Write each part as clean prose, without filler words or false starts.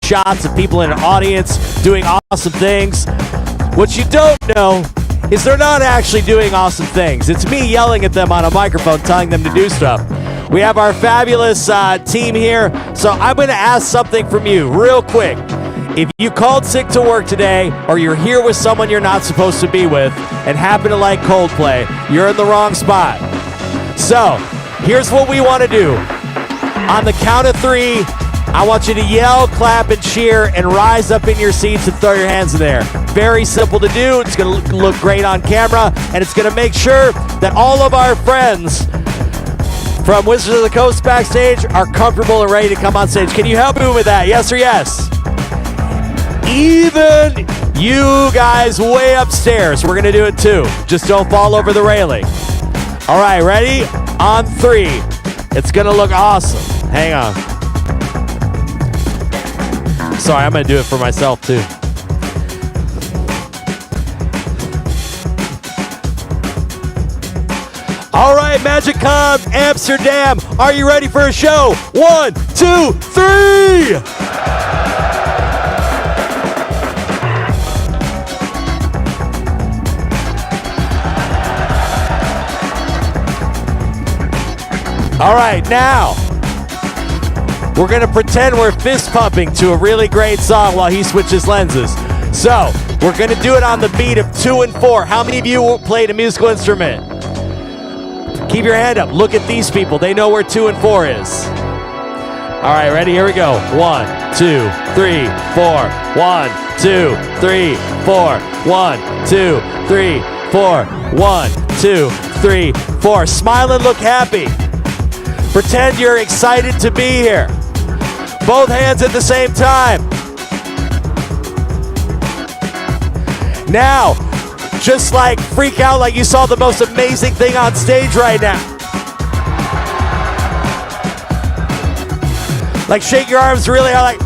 shots of people in an audience doing awesome things. What you don't know is they're not actually doing awesome things. It's me yelling at them on a microphone, telling them to do stuff. We have our fabulous team here, so I'm going to ask something from you real quick. If you called sick to work today, or you're here with someone you're not supposed to be with, and happen to like Coldplay, you're in the wrong spot. So, here's what we want to do. On the count of 3, I want you to yell, clap, and cheer, and rise up in your seats and throw your hands in there. Very simple to do. It's going to look great on camera, and it's going to make sure that all of our friends from Wizards of the Coast backstage are comfortable and ready to come on stage. Can you help me with that? Yes or yes? Even you guys way upstairs, we're going to do it too. Just don't fall over the railing. All right, ready? On 3. It's going to look awesome. Hang on. Sorry, I'm going to do it for myself too. All right, MagicCon Amsterdam, are you ready for a show? 1, 2, 3! All right, now, we're going to pretend we're fist pumping to a really great song while he switches lenses. So, we're going to do it on the beat of 2 and 4. How many of you played a musical instrument? Keep your hand up. Look at these people. They know where 2 and 4 is. All right, ready? Here we go. 1, 2, 3, 4. 1, 2, 3, 4. 1, 2, 3, 4. 1, 2, 3, 4. Smile and look happy. Pretend you're excited to be here. Both hands at the same time. Now, just like freak out like you saw the most amazing thing on stage right now. Like shake your arms really hard, like.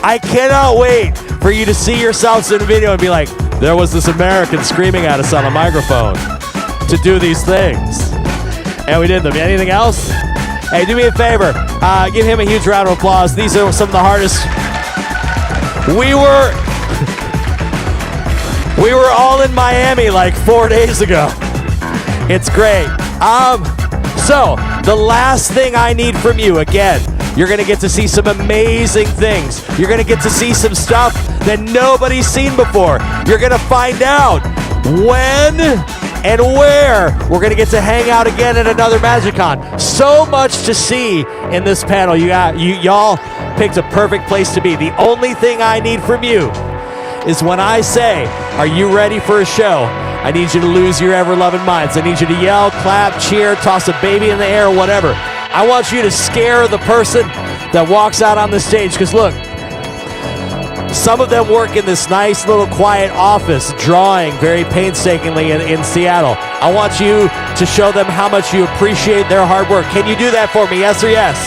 I cannot wait for you to see yourselves in a video and be like, there was this American screaming at us on a microphone to do these things. And we did them. Anything else? Hey, do me a favor. Give him a huge round of applause. These are some of the hardest. We were all in Miami like 4 days ago. It's great. So, the last thing I need from you, again, you're going to get to see some amazing things. You're going to get to see some stuff that nobody's seen before. You're going to find out when and where we're going to get to hang out again at another MagicCon. So much to see in this panel. Y'all picked a perfect place to be. The only thing I need from you is when I say, are you ready for a show? I need you to lose your ever-loving minds. I need you to yell, clap, cheer, toss a baby in the air, whatever. I want you to scare the person that walks out on the stage. Because look, some of them work in this nice little quiet office drawing very painstakingly in Seattle. I want you to show them how much you appreciate their hard work. Can you do that for me? Yes or yes?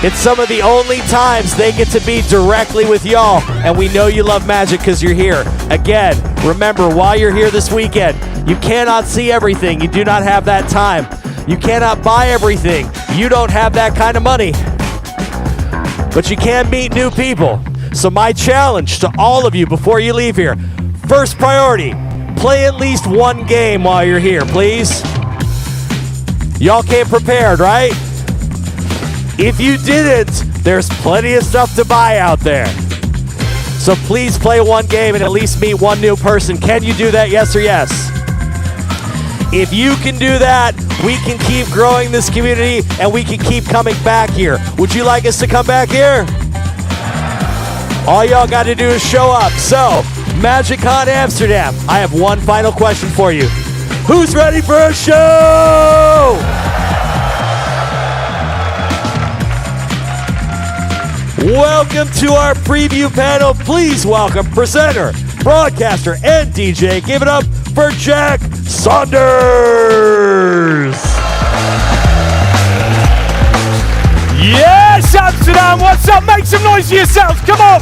It's some of the only times they get to be directly with y'all, and we know you love Magic because you're here. Again, remember, while you're here this weekend, you cannot see everything. You do not have that time. You cannot buy everything. You don't have that kind of money. But you can meet new people. So my challenge to all of you before you leave here, first priority, play at least one game while you're here, please. Y'all came prepared, right? If you didn't, there's plenty of stuff to buy out there. So please play one game and at least meet one new person. Can you do that, yes or yes? If you can do that, we can keep growing this community and we can keep coming back here. Would you like us to come back here? All y'all got to do is show up. So, MagicCon Amsterdam, I have one final question for you. Who's ready for a show? Welcome to our preview panel. Please welcome presenter, broadcaster, and DJ. Give it up for Jack Saunders. Yes, Amsterdam, what's up? Make some noise for yourselves, come on.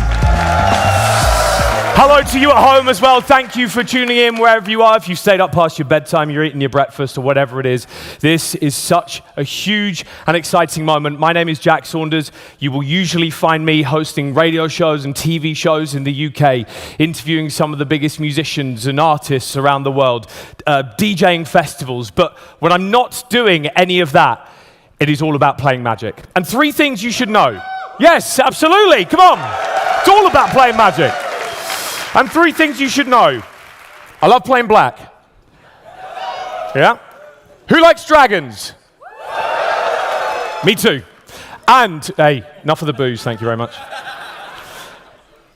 Hello to you at home as well. Thank you for tuning in wherever you are. If you stayed up past your bedtime, you're eating your breakfast or whatever it is, this is such a huge and exciting moment. My name is Jack Saunders. You will usually find me hosting radio shows and TV shows in the UK, interviewing some of the biggest musicians and artists around the world, DJing festivals. But when I'm not doing any of that, it is all about playing Magic. And 3 things you should know. Yes, absolutely. Come on. It's all about playing Magic. And 3 things you should know. I love playing black. Yeah? Who likes dragons? Me too. And, hey, enough of the booze, thank you very much.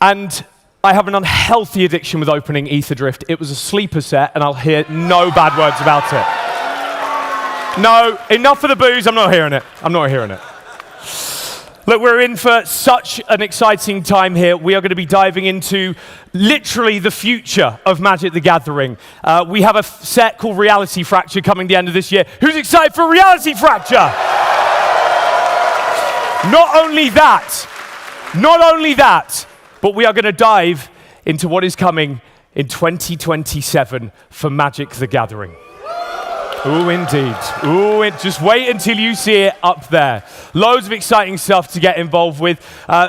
And I have an unhealthy addiction with opening Ether Drift. It was a sleeper set, and I'll hear no bad words about it. No, enough of the booze, I'm not hearing it. I'm not hearing it. Look, we're in for such an exciting time here. We are going to be diving into literally the future of Magic the Gathering. We have a set called Reality Fracture coming the end of this year. Who's excited for Reality Fracture? Not only that, but we are going to dive into what is coming in 2027 for Magic the Gathering. Ooh, indeed. Ooh, just wait until you see it up there. Loads of exciting stuff to get involved with.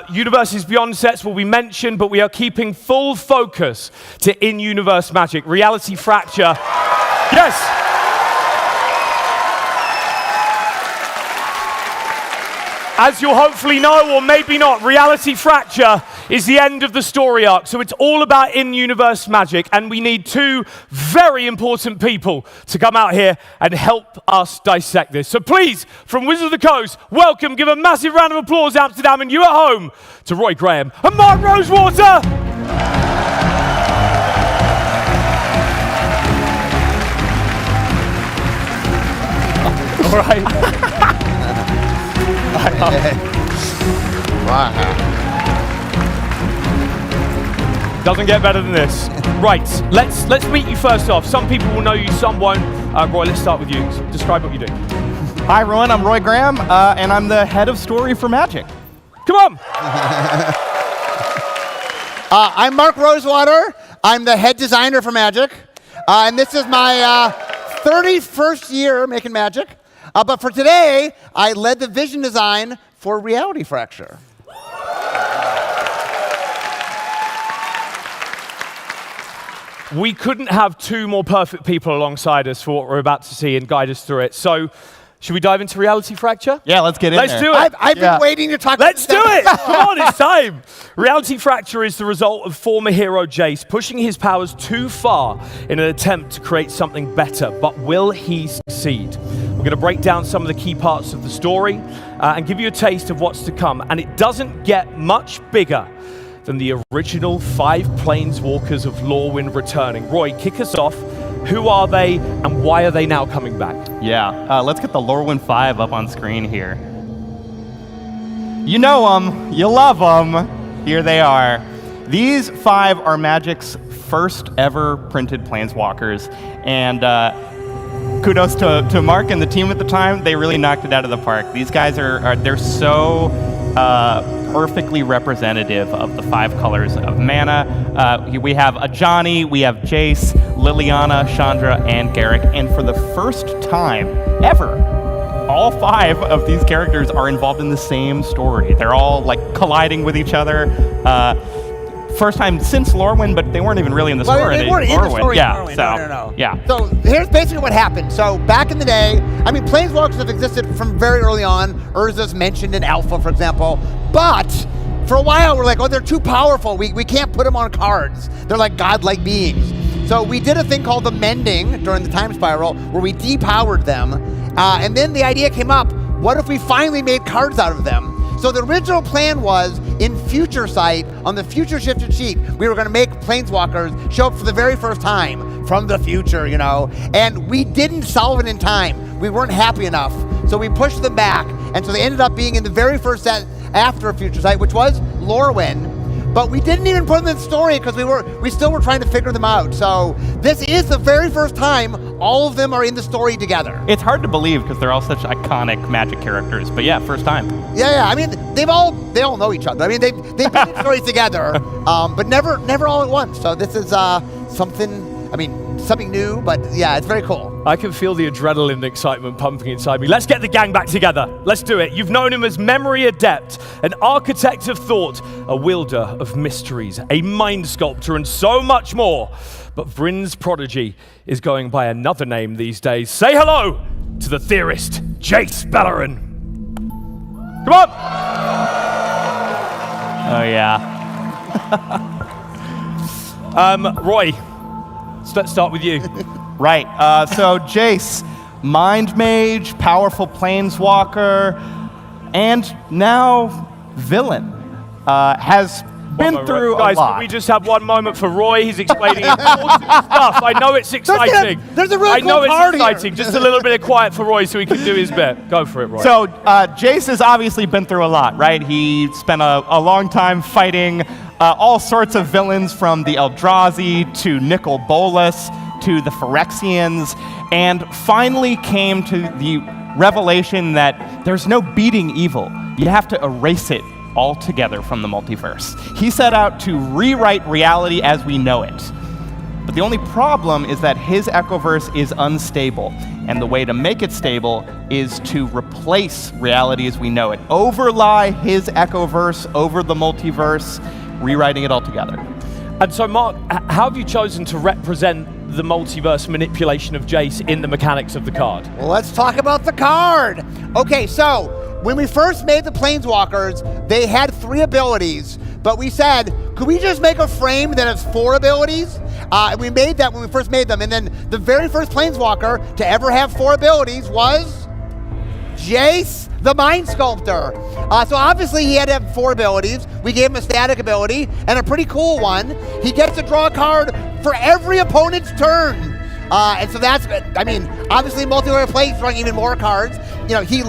Universes Beyond sets will be mentioned, but we are keeping full focus to in-universe Magic. Reality Fracture. Yes. As you'll hopefully know, or maybe not, Reality Fracture is the end of the story arc. So it's all about in-universe Magic, and we need 2 very important people to come out here and help us dissect this. So please, from Wizards of the Coast, welcome, give a massive round of applause, Amsterdam, and you at home, to Roy Graham and Mark Rosewater. All right. Wow. Doesn't get better than this. Right, let's meet you first off. Some people will know you, some won't. Roy, let's start with you. Describe what you do. Hi everyone, I'm Roy Graham, and I'm the head of story for Magic. Come on. I'm Mark Rosewater. I'm the head designer for Magic. And this is my 31st year making Magic. But for today, I led the vision design for Reality Fracture. We couldn't have 2 more perfect people alongside us for what we're about to see and guide us through it. So, should we dive into Reality Fracture? Yeah, let's get in there. Let's do it. I've been waiting to talk Let's do about it. Come on, it's time. Reality Fracture is the result of former hero Jace pushing his powers too far in an attempt to create something better. But will he succeed? We're going to break down some of the key parts of the story and give you a taste of what's to come. And it doesn't get much bigger than the original 5 Planeswalkers of Lorwyn returning. Roy, kick us off. Who are they, and why are they now coming back? Yeah, let's get the Lorwyn 5 up on screen here. You know them, you love them. Here they are. These 5 are Magic's first ever printed Planeswalkers, and kudos to Mark and the team at the time. They really knocked it out of the park. These guys they're so perfectly representative of the 5 colors of mana. We have Ajani, we have Jace, Liliana, Chandra, and Garruk, and for the first time ever, all 5 of these characters are involved in the same story. They're all like colliding with each other. First time since Lorwyn, but they weren't even really in the story. They weren't in the story. Yeah, Lorwyn. so, No. Yeah. So here's basically what happened. So back in the day, I mean, Planeswalkers have existed from very early on. Urza's mentioned in Alpha, for example. But for a while, we're like, oh, they're too powerful. We can't put them on cards. They're like godlike beings. So we did a thing called the Mending during the Time Spiral, where we depowered them. And then the idea came up, what if we finally made cards out of them? So the original plan was, in Future Sight, on the Future Shifted sheet, we were going to make Planeswalkers show up for the very first time from the future, you know. And we didn't solve it in time. We weren't happy enough. So we pushed them back. And so they ended up being in the very first set after Future Sight, which was Lorwyn. but we didn't even put them in story because we still were trying to figure them out. So this is the very first time all of them are in the story together. It's hard to believe because they're all such iconic Magic characters, but yeah, first time. Yeah. I mean, they all know each other. I mean, they've been in stories together, but never all at once. So this is something new, but yeah, it's very cool. I can feel the adrenaline and excitement pumping inside me. Let's get the gang back together. Let's do it. You've known him as memory adept, an architect of thought, a wielder of mysteries, a mind sculptor, and so much more. But Vryn's prodigy is going by another name these days. Say hello to the theorist, Jace Beleren. Come on! Oh, yeah. Roy, let's start with you. Right. So Jace, Mind Mage, powerful Planeswalker, and now villain, has been through Guys, a lot. can we just have one moment for Roy? He's explaining important stuff. I know it's exciting. There's a really I know cool card it's exciting. here. Just a little bit of quiet for Roy so he can do his bit. Go for it, Roy. So Jace has obviously been through a lot, right? He spent a long time fighting all sorts of villains, from the Eldrazi to Nicol Bolas to the Phyrexians, and finally came to the revelation that there's no beating evil. You have to erase it altogether from the multiverse. He set out to rewrite reality as we know it. But the only problem is that his Echoverse is unstable, and the way to make it stable is to replace reality as we know it. Overlie his Echoverse over the multiverse, rewriting it altogether. And so, Mark, how have you chosen to represent the multiverse manipulation of Jace in the mechanics of the card? Well, let's talk about the card. Okay, so when we first made the Planeswalkers, they had 3 abilities, but we said, could we just make a frame that has 4 abilities? We made that when we first made them, and then the very first Planeswalker to ever have 4 abilities was Jace, the Mind Sculptor. So obviously he had to have 4 abilities. We gave him a static ability, and a pretty cool one. He gets to draw a card for every opponent's turn. And so that's, I mean, obviously multiplayer play, he's drawing even more cards. You know, Jace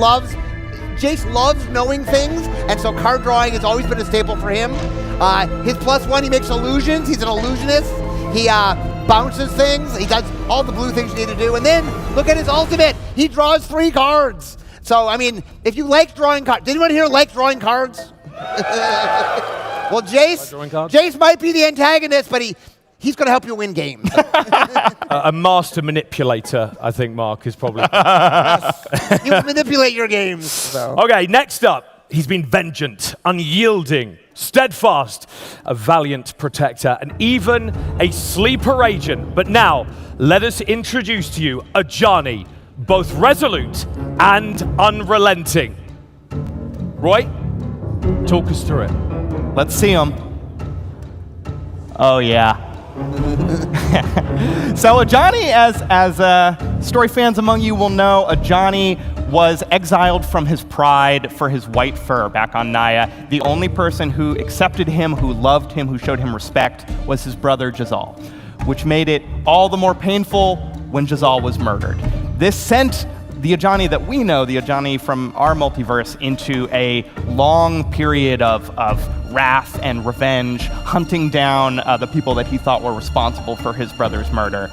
loves knowing things, and so card drawing has always been a staple for him. His +1, he makes illusions. He's an illusionist. He bounces things. He does all the blue things you need to do. And then look at his ultimate. He draws 3 cards. So, I mean, if you like drawing cards, did anyone here like drawing cards? Well, Jace might be the antagonist, but he's going to help you win games. A master manipulator, I think Mark is probably. He will manipulate your games. So. Okay, next up, he's been vengeant, unyielding, steadfast, a valiant protector, and even a sleeper agent. But now, let us introduce to you Ajani, both resolute and unrelenting. Roy, talk us through it. Let's see him. Oh, yeah. So Ajani, as story fans among you will know, Ajani was exiled from his pride for his white fur back on Naya. The only person who accepted him, who loved him, who showed him respect was his brother Jazal, which made it all the more painful when Jazal was murdered. This sent the Ajani that we know, the Ajani from our multiverse, into a long period of wrath and revenge, hunting down the people that he thought were responsible for his brother's murder.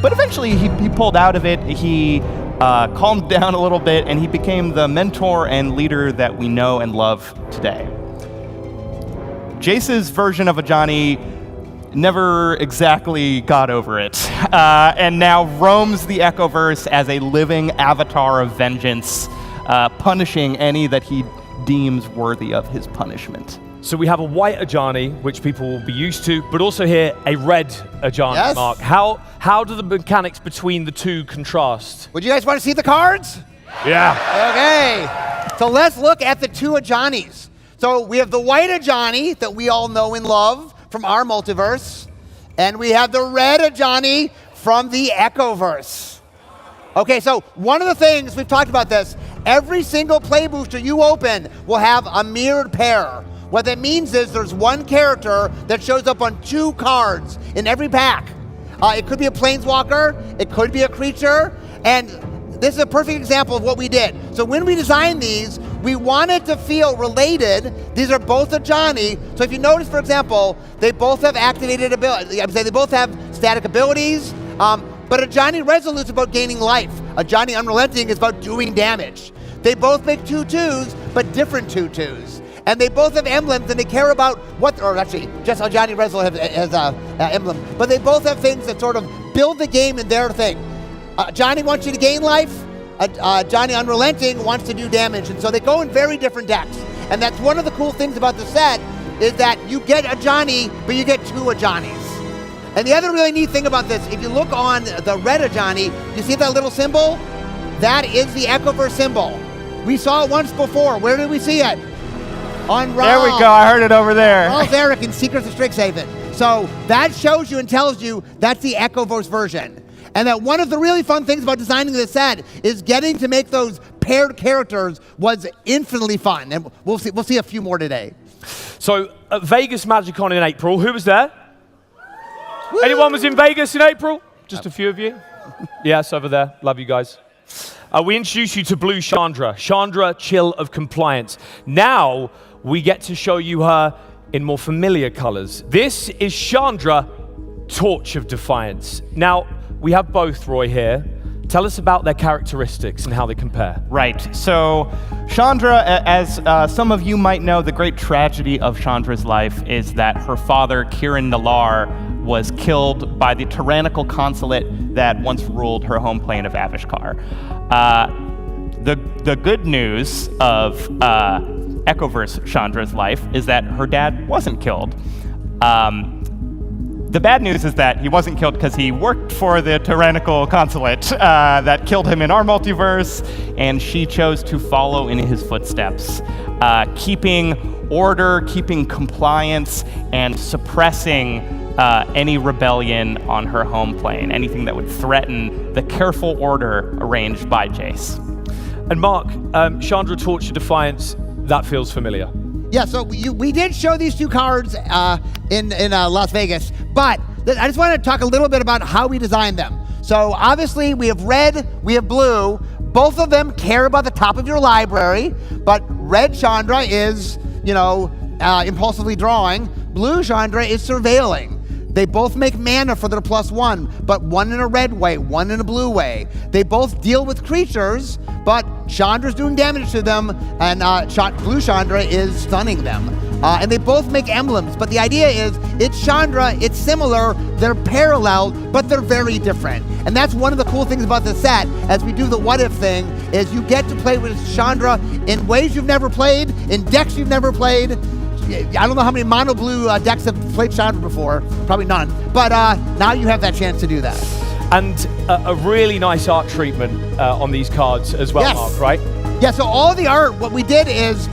But eventually he pulled out of it, he calmed down a little bit, and he became the mentor and leader that we know and love today. Jace's version of Ajani never exactly got over it, and now roams the Echoverse as a living avatar of vengeance, punishing any that he deems worthy of his punishment. So we have a white Ajani, which people will be used to, but also here a red Ajani, yes. Mark. How do the mechanics between the two contrast? Would you guys want to see the cards? Yeah. Okay. So let's look at the 2 Ajanis. So we have the white Ajani that we all know and love from our multiverse, and we have the red Ajani from the Echoverse. Okay, so one of the things, we've talked about this, every single play booster you open will have a mirrored pair. What that means is there's one character that shows up on 2 cards in every pack. It could be a planeswalker, it could be a creature, and this is a perfect example of what we did. So when we designed these, we wanted to feel related. These are both a Johnny. So if you notice, for example, they both have activated ability. I'm saying they both have static abilities. But a Johnny Resolute is about gaining life. A Johnny Unrelenting is about doing damage. They both make 2/2s, but different 2/2s. And they both have emblems, and they care about what, or actually, just how Johnny Resolute has an emblem. But they both have things that sort of build the game in their thing. Johnny wants you to gain life. Johnny Unrelenting wants to do damage. And so they go in very different decks. And that's one of the cool things about the set, is that you get a Johnny, but you get 2 Johnnies. And the other really neat thing about this, if you look on the red Johnny, you see that little symbol? That is the Echoverse symbol. We saw it once before. Where did we see it? On Raul. There we go. I heard it over there. Raul's Eric in Secrets of Strixhaven. So that shows you and tells you that's the Echoverse version. And that one of the really fun things about designing this set is getting to make those paired characters was infinitely fun. And we'll see a few more today. So at Vegas MagicCon in April, who was there? Woo! Anyone was in Vegas in April? Just a few of you? Yes, over there. Love you guys. We introduced you to Blue Chandra. Chandra, Chill of Compliance. Now we get to show you her in more familiar colors. This is Chandra, Torch of Defiance. Now, we have both, Roy, here. Tell us about their characteristics and how they compare. Right. So Chandra, as some of you might know, the great tragedy of Chandra's life is that her father, Kiran Nalar, was killed by the tyrannical consulate that once ruled her home plane of Avishkar. The good news of Echoverse Chandra's life is that her dad wasn't killed. The bad news is that he wasn't killed because he worked for the tyrannical consulate that killed him in our multiverse, and she chose to follow in his footsteps, keeping order, keeping compliance, and suppressing any rebellion on her home plane, anything that would threaten the careful order arranged by Jace. And Mark, Chandra, Torch of Defiance, that feels familiar. Yeah, so we did show these 2 cards in Las Vegas, but I just want to talk a little bit about how we designed them. So obviously we have red, we have blue. Both of them care about the top of your library, but red Chandra is, impulsively drawing. Blue Chandra is surveilling. They both make mana for their +1, but one in a red way, one in a blue way. They both deal with creatures, but Chandra's doing damage to them, and Blue Chandra is stunning them. And they both make emblems, but the idea is, it's Chandra, it's similar, they're parallel, but they're very different. And that's one of the cool things about the set, as we do the what if thing, is you get to play with Chandra in ways you've never played, in decks you've never played. I don't know how many mono blue decks have played Chandra before, probably none, but now you have that chance to do that. And a really nice art treatment on these cards as well, Yes. Mark, right? Yeah, so all the art, what we did is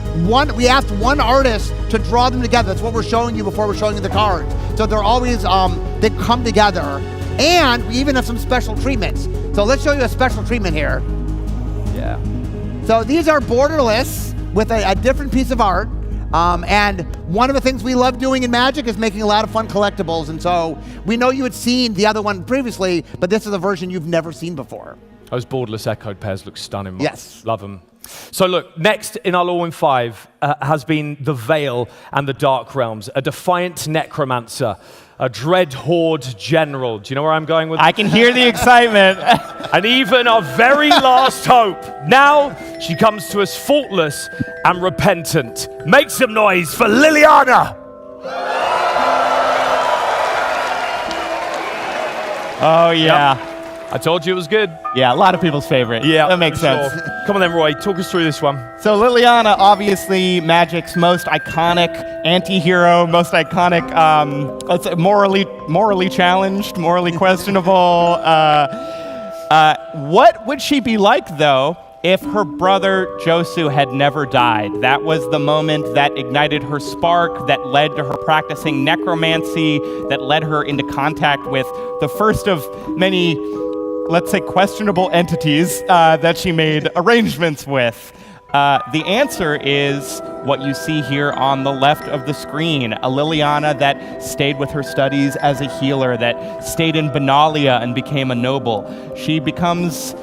we asked one artist to draw them together. That's what we're showing you before we're showing you the cards. So they're always, they come together. And we even have some special treatments. So let's show you a special treatment here. Yeah. So these are borderless with a different piece of art. And one of the things we love doing in Magic is making a lot of fun collectibles. And so we know you had seen the other one previously, but this is a version you've never seen before. Those borderless echoed pairs look stunning, Mark. Yes. Love them. So look, next in our Lore in 5 has been the Veil and the Dark Realms, a defiant necromancer, a dread horde general. Do you know where I'm going with I can hear the excitement. And even our very last hope. Now she comes to us faultless and repentant. Make some noise for Liliana! Oh, yeah. Yep. I told you it was good. Yeah, a lot of people's favorite. Yeah, that makes for sense. sure. Come on then, Roy, talk us through this one. So Liliana, obviously Magic's most iconic anti-hero, most iconic, let's say morally challenged, morally questionable. What would she be like, though, if her brother Josu had never died? That was the moment that ignited her spark, that led to her practicing necromancy, that led her into contact with the first of many, let's say, questionable entities that she made arrangements with. The answer is what you see here on the left of the screen, a Liliana that stayed with her studies as a healer, that stayed in Benalia and became a noble. She becomes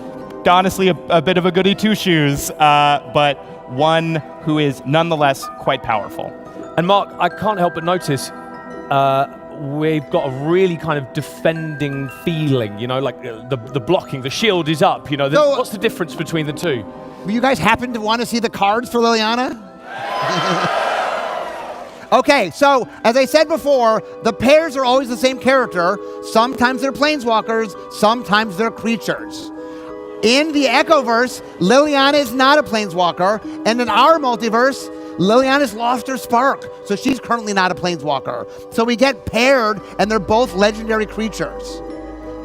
honestly a bit of a goody two-shoes, but one who is nonetheless quite powerful. And Mark, I can't help but notice we've got a really kind of defending feeling, you know, like the blocking, the shield is up, you know. So, what's the difference between the two? You guys happen to want to see the cards for Liliana? Okay, so as I said before, the pairs are always the same character. Sometimes they're planeswalkers, sometimes they're creatures. In the Echoverse, Liliana is not a planeswalker, and in our multiverse, Liliana's lost her spark, so she's currently not a planeswalker. So we get paired, and they're both legendary creatures.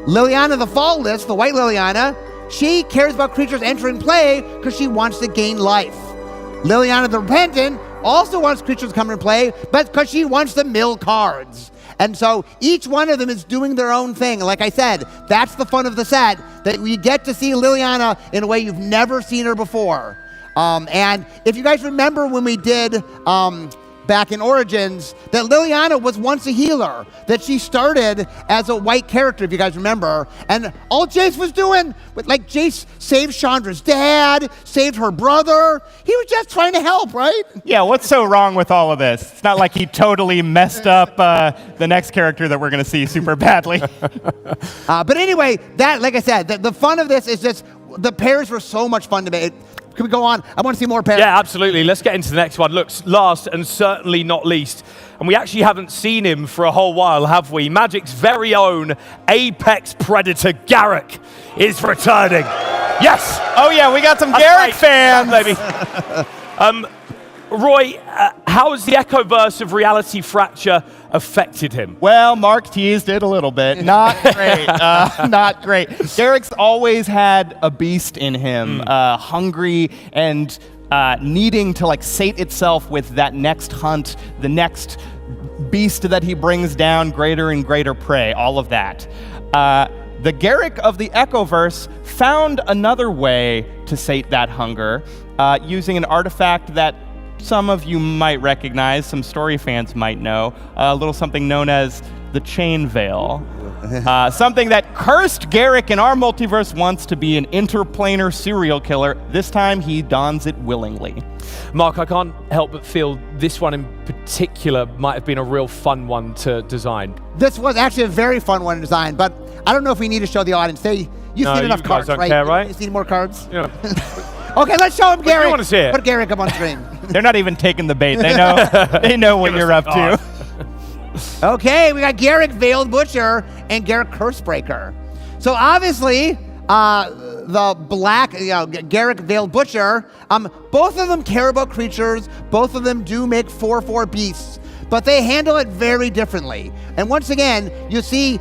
Liliana the Faultless, the white Liliana, she cares about creatures entering play because she wants to gain life. Liliana the Repentant also wants creatures to come into play, but because she wants to mill cards. And so each one of them is doing their own thing. Like I said, that's the fun of the set, that we get to see Liliana in a way you've never seen her before. And if you guys remember when we did back in Origins, that Liliana was once a healer, that she started as a white character, if you guys remember, and all Jace was doing, like Jace saved Chandra's dad, saved her brother, he was just trying to help, right? Yeah, what's so wrong with all of this? It's not like he totally messed up the next character that we're going to see super badly. But anyway, that, like I said, the fun of this is just, the pairs were so much fun to make. Can we go on? I want to see more pairs. Yeah, absolutely. Let's get into the next one. Look, last and certainly not least, and we actually haven't seen him for a whole while, have we? Magic's very own apex predator, Garrick, is returning. Yes! Oh yeah, we got some Garrick fans! Baby. Roy, how has the Echoverse of Reality Fracture affected him? Well, Mark teased it a little bit. Not great. Not great. Garrick's always had a beast in him, hungry and needing to like sate itself with that next hunt, the next beast that he brings down, greater and greater prey, all of that. The Garrick of the Echoverse found another way to sate that hunger using an artifact that some of you might recognize, some story fans might know, a little something known as the Chain Veil. Something that cursed Garrick in our multiverse once to be an interplanar serial killer. This time he dons it willingly. Mark, I can't help but feel this one in particular might have been a real fun one to design. This was actually a very fun one to design, but I don't know if we need to show the audience. You've seen enough cards, don't right? Care, right? You've seen more cards? Yeah. Okay, let's show him Garrick. You want to see it? Put Garrick up on screen. They're not even taking the bait. They know what you're up to. Okay, we got Garrick Veiled Butcher and Garrick Cursebreaker. So obviously, the black, Garrick Veiled Butcher, both of them care about creatures. Both of them do make 4/4 beasts, but they handle it very differently. And once again, you see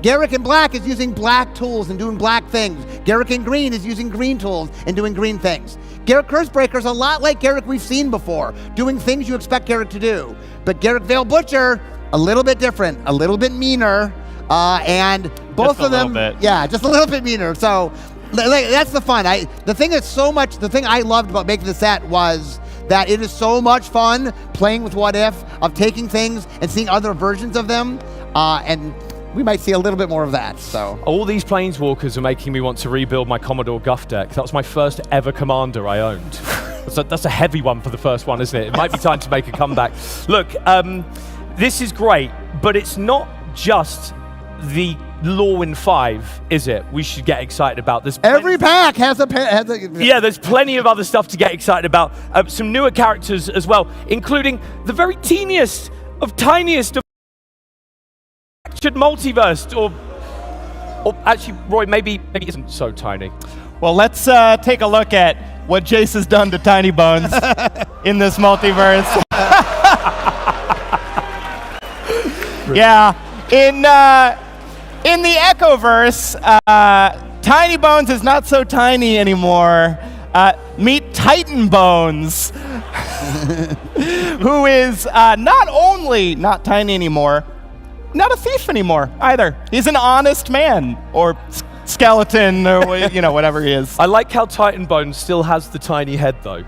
Garrick in black is using black tools and doing black things. Garrick in green is using green tools and doing green things. Garrick Cursebreaker is a lot like Garrick we've seen before, doing things you expect Garrick to do. But Garrick Veiled Butcher, a little bit different, a little bit meaner, and both of them, yeah, just a little bit meaner. So that's the fun. The thing I loved about making the set was that it is so much fun playing with What If, of taking things and seeing other versions of them, and we might see a little bit more of that. So all these planeswalkers are making me want to rebuild my Commodore Guff deck. That was my first ever commander I owned. That's a heavy one for the first one, isn't it? It might be time to make a comeback. Look, this is great, but it's not just the Lorwyn 5, is it? We should get excited about this. Every pack has a yeah, there's plenty of other stuff to get excited about. Some newer characters as well, including the very teeniest of tiniest of Magic Multiverse, or actually, Roy, maybe it isn't so tiny. Well, let's take a look at what Jace has done to Tiny Bones in this multiverse. Yeah, in the Echoverse, Tiny Bones is not so tiny anymore. Meet Titan Bones, who is not only not tiny anymore, not a thief anymore either. He's an honest man, or skeleton, or whatever he is. I like how Titan Bones still has the tiny head, though.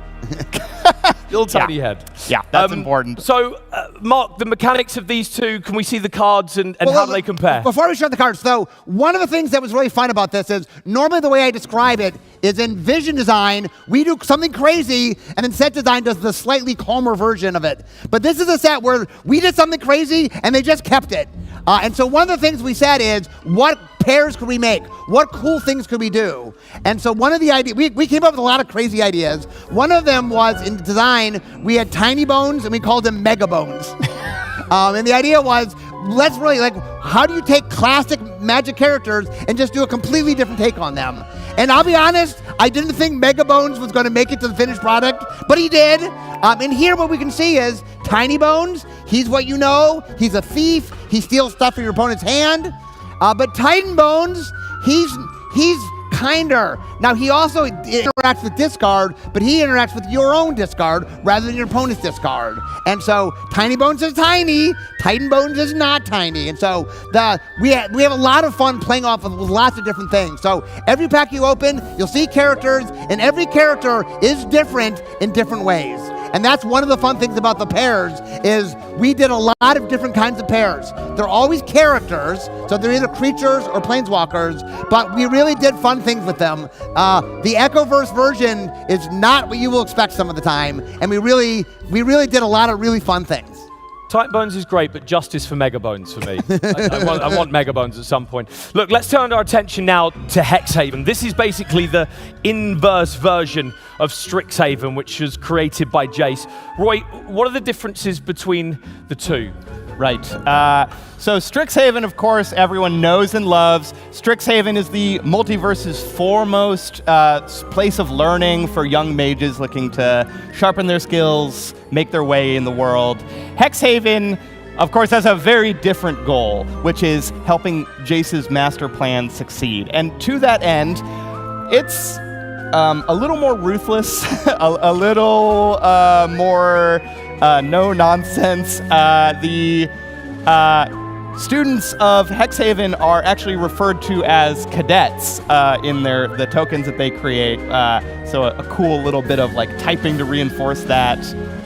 Still tiny head. Yeah, that's important. So, Mark, the mechanics of these two, can we see the cards and how do they compare? Before we show the cards, though, one of the things that was really fun about this is normally the way I describe it is in vision design, we do something crazy, and then set design does the slightly calmer version of it. But this is a set where we did something crazy, and they just kept it. And so one of the things we said is, what pairs could we make? What cool things could we do? And so one of the ideas, we came up with a lot of crazy ideas. One of them was, in design, we had tiny bones, and we called them mega bones. And the idea was, let's really, how do you take classic Magic characters and just do a completely different take on them? And I'll be honest, I didn't think Mega Bones was going to make it to the finished product, but he did. And here what we can see is Tiny Bones, he's what you know, he's a thief, he steals stuff from your opponent's hand. But Titan Bones, he's kinder. Now he also interacts with discard, but he interacts with your own discard rather than your opponent's discard. And so Tiny Bones is tiny, Titan Bones is not tiny. And so we have a lot of fun playing off with lots of different things. So every pack you open, you'll see characters, and every character is different in different ways. And that's one of the fun things about the pairs is we did a lot of different kinds of pairs. They're always characters, so they're either creatures or planeswalkers, but we really did fun things with them. The Echoverse version is not what you will expect some of the time, and we really did a lot of really fun things. Titan Bones is great, but justice for Mega Bones for me. I want Mega Bones at some point. Look, let's turn our attention now to Hexhaven. This is basically the inverse version of Strixhaven, which was created by Jace. Roy, what are the differences between the two? Right. So Strixhaven, of course, everyone knows and loves. Strixhaven is the multiverse's foremost place of learning for young mages looking to sharpen their skills, make their way in the world. Hexhaven, of course, has a very different goal, which is helping Jace's master plan succeed. And to that end, it's a little more ruthless, a little more no-nonsense. The students of Hexhaven are actually referred to as cadets in the tokens that they create. So a cool little bit of typing to reinforce that.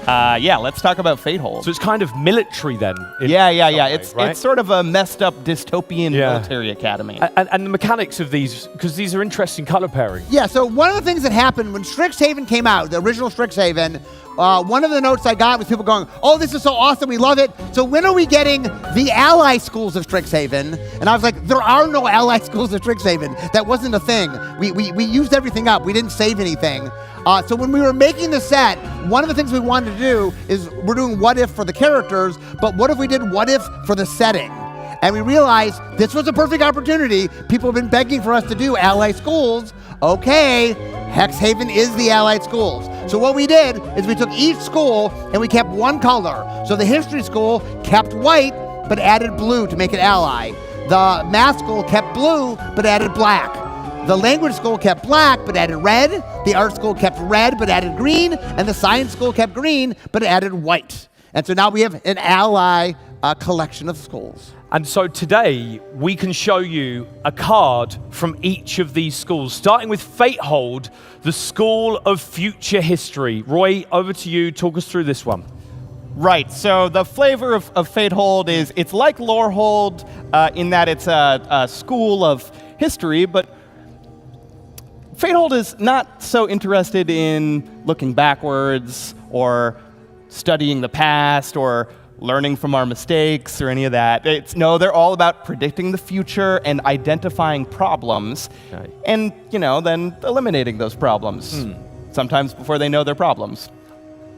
Let's talk about Fatehold. So it's kind of military then? Yeah. Way, it's right? It's sort of a messed up dystopian military academy. And the mechanics of these, because these are interesting color pairing. Yeah, so one of the things that happened when Strixhaven came out, the original Strixhaven, one of the notes I got was people going, oh, this is so awesome, we love it. So when are we getting the ally schools of Strixhaven? And I was like, there are no ally schools of Strixhaven. That wasn't a thing. We used everything up. We didn't save anything. So when we were making the set, one of the things we wanted to do is we're doing what if for the characters, but what if we did what if for the setting? And we realized this was a perfect opportunity. People have been begging for us to do ally schools. Okay, Hexhaven is the allied schools. So what we did is we took each school and we kept one color. So the history school kept white, but added blue to make it ally. The math school kept blue, but added black. The language school kept black, but added red. The art school kept red, but added green. And the science school kept green, but added white. And so now we have an ally collection of schools. And so today, we can show you a card from each of these schools, starting with Fatehold, the School of Future History. Roy, over to you. Talk us through this one. Right, so the flavor of Fatehold is, it's like Lorehold in that it's a school of history, but Fatehold is not so interested in looking backwards or studying the past or learning from our mistakes or any of that. They're all about predicting the future and identifying problems, right, and then eliminating those problems, sometimes before they know they're problems.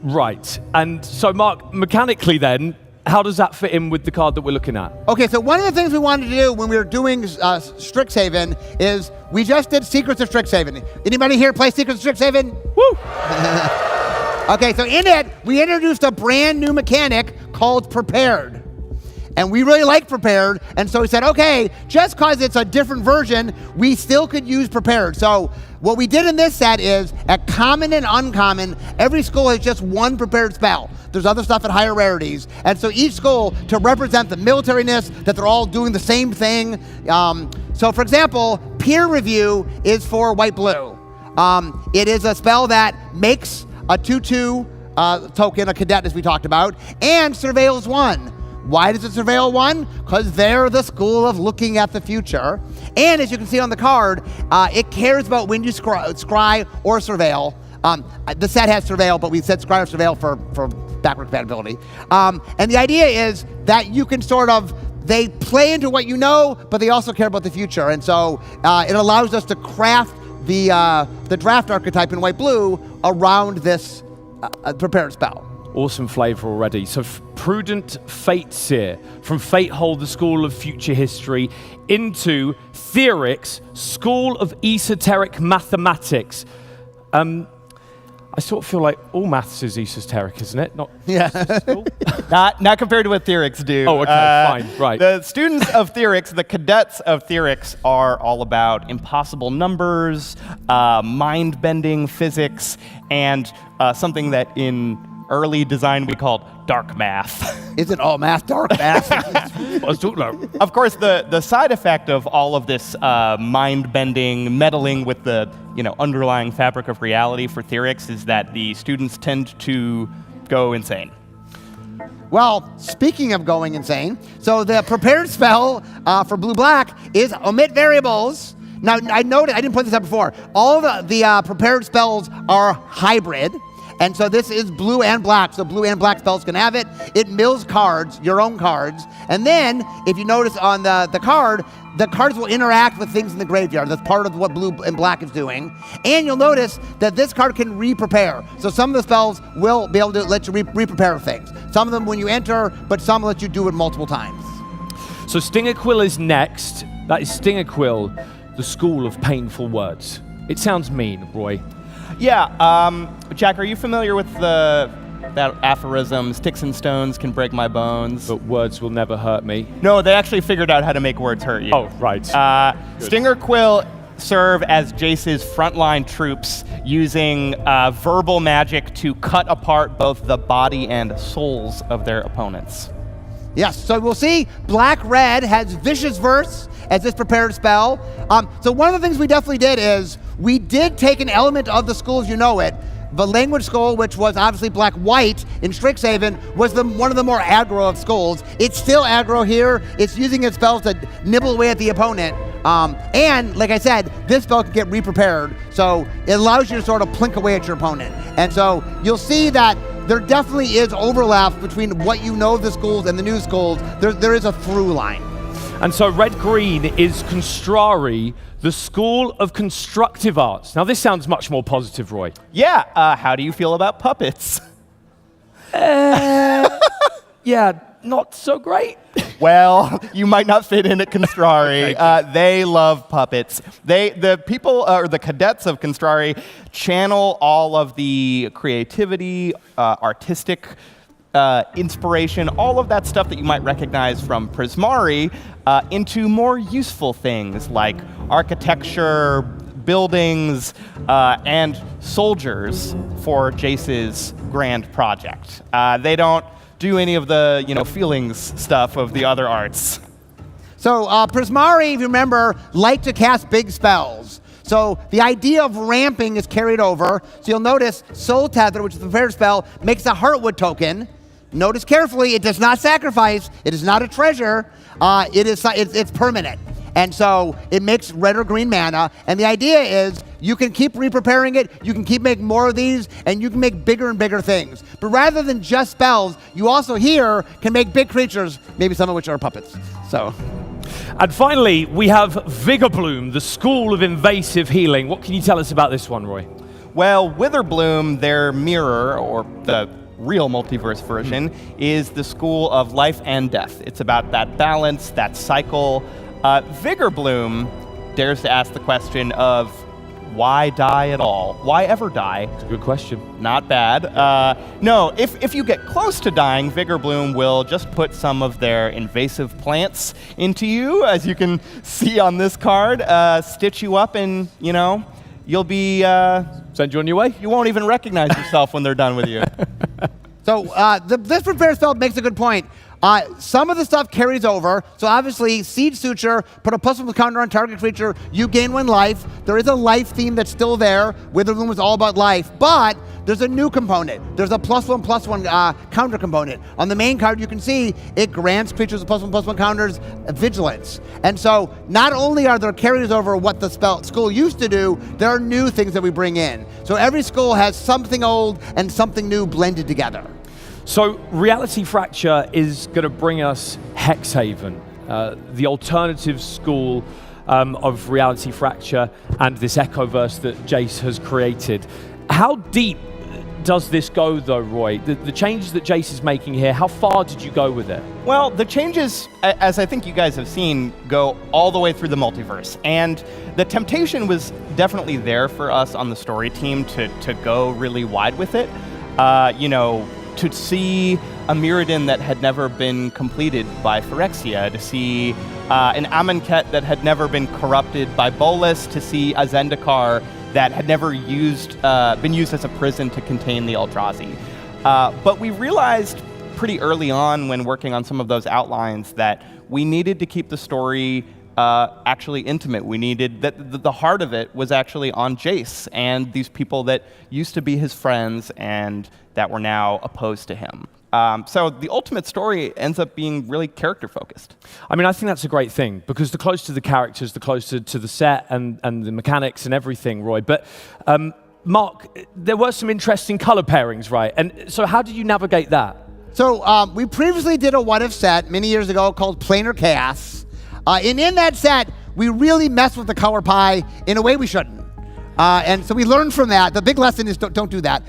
Right, and so Mark, mechanically then, how does that fit in with the card that we're looking at? Okay, so one of the things we wanted to do when we were doing Strixhaven is we just did Secrets of Strixhaven. Anybody here play Secrets of Strixhaven? Woo! Okay, so in it, we introduced a brand new mechanic called Prepared. And we really like Prepared, and so we said, okay, just because it's a different version, we still could use Prepared. So what we did in this set is, at common and uncommon, every school has just one Prepared spell. There's other stuff at higher rarities. And so each school, to represent the militariness, that they're all doing the same thing. So for example, Peer Review is for white-blue. It is a spell that makes a 2/2 token, a cadet as we talked about, and surveils 1. Why does it surveil 1? Because they're the school of looking at the future. And as you can see on the card, it cares about when you scry or surveil. The set has surveil, but we said scry or surveil for backward compatibility. And the idea is that you can they play into what you know, but they also care about the future. And so it allows us to craft the draft archetype in white-blue around this prepared spell. Awesome flavor already. So Prudent Fateseer, from Fatehold, the School of Future History, into Theorix, School of Esoteric Mathematics. I sort of feel like all maths is esoteric, isn't it? Not school? Not compared to what Theorix do. Oh, okay, fine, right. The students of Theorix, the cadets of Theorix, are all about impossible numbers, mind-bending physics, and something that in early design we called dark math. Isn't all math dark math? I was talking about. Of course, the side effect of all of this mind-bending, meddling with the underlying fabric of reality for Theorix is that the students tend to go insane. Well, speaking of going insane, so the prepared spell for blue-black is omit variables. Now, I didn't point this out before. All the prepared spells are hybrid. And so this is blue and black, so blue and black spells can have it. It mills cards, your own cards. And then, if you notice on the cards will interact with things in the graveyard. That's part of what blue and black is doing. And you'll notice that this card can re-prepare. So some of the spells will be able to let you re-prepare things. Some of them when you enter, but some let you do it multiple times. So Stingerquill is next. That is Stingerquill, the School of Painful Words. It sounds mean, Roy. Yeah, Jack, are you familiar with that aphorism, sticks and stones can break my bones? But words will never hurt me. No, they actually figured out how to make words hurt you. Oh, right. Stingerquill serve as Jace's frontline troops using verbal magic to cut apart both the body and souls of their opponents. Yes, so we'll see Black-Red has Vicious Verse as this prepared spell. So one of the things we definitely did is we did take an element of the school as you know it. The language school, which was obviously black-white in Strixhaven, was one of the more aggro of schools. It's still aggro here. It's using its spells to nibble away at the opponent. And like I said, this spell can get re-prepared. So it allows you to sort of plink away at your opponent. And so you'll see that there definitely is overlap between what you know of the schools and the new schools. There is a through line. And so red-green is Constrari, the School of Constructive Arts. Now this sounds much more positive, Roy. Yeah, how do you feel about puppets? Yeah, not so great. Well, you might not fit in at Constrari. They love puppets. The people, or the cadets of Constrari, channel all of the creativity, artistic inspiration, all of that stuff that you might recognize from Prismari into more useful things like architecture, buildings, and soldiers for Jace's grand project. They don't do any of the feelings stuff of the other arts. So Prismari, if you remember, like to cast big spells. So the idea of ramping is carried over. So you'll notice Soul Tether, which is the prepared spell, makes a Heartwood token. Notice carefully, it does not sacrifice. It is not a treasure. It's permanent. And so it makes red or green mana. And the idea is you can keep re-preparing it, you can keep making more of these, and you can make bigger and bigger things. But rather than just spells, you also here can make big creatures, maybe some of which are puppets. So. And finally, we have Vigorbloom, the School of Invasive Healing. What can you tell us about this one, Roy? Well, Witherbloom, their mirror, or the real multiverse version, is the School of Life and Death. It's about that balance, that cycle. Vigorbloom dares to ask the question of why die at all? Why ever die? It's a good question. Not bad. No, if you get close to dying, Vigorbloom will just put some of their invasive plants into you, as you can see on this card, stitch you up, and you'll be send you on your way. You won't even recognize yourself when they're done with you. So this prepared spell makes a good point. Some of the stuff carries over. So obviously, Siege Suture, put a +1 counter on target creature, you gain 1 life. There is a life theme that's still there. Witherbloom was all about life, but there's a new component. There's a +1/+1 counter component. On the main card, you can see it grants creatures with +1/+1 counters vigilance. And so not only are there carries over what the school used to do, there are new things that we bring in. So every school has something old and something new blended together. So Reality Fracture is going to bring us Hexhaven, the alternative school of Reality Fracture and this Echoverse that Jace has created. How deep does this go, though, Roy? The changes that Jace is making here, how far did you go with it? Well, the changes, as I think you guys have seen, go all the way through the multiverse. And the temptation was definitely there for us on the story team to go really wide with it. To see a Mirrodin that had never been completed by Phyrexia, to see an Amonkhet that had never been corrupted by Bolas, to see a Zendikar that had never been used as a prison to contain the Eldrazi. But we realized pretty early on when working on some of those outlines that we needed to keep the story actually intimate. We needed that the heart of it was actually on Jace and these people that used to be his friends and that were now opposed to him. So the ultimate story ends up being really character focused. I mean, I think that's a great thing because the closer to the characters, the closer to the set and the mechanics and everything, Roy. But Mark, there were some interesting color pairings, right? And so how did you navigate that? So we previously did a what if set many years ago called Planar Chaos. And in that set, we really messed with the color pie in a way we shouldn't. And so we learned from that. The big lesson is don't do that.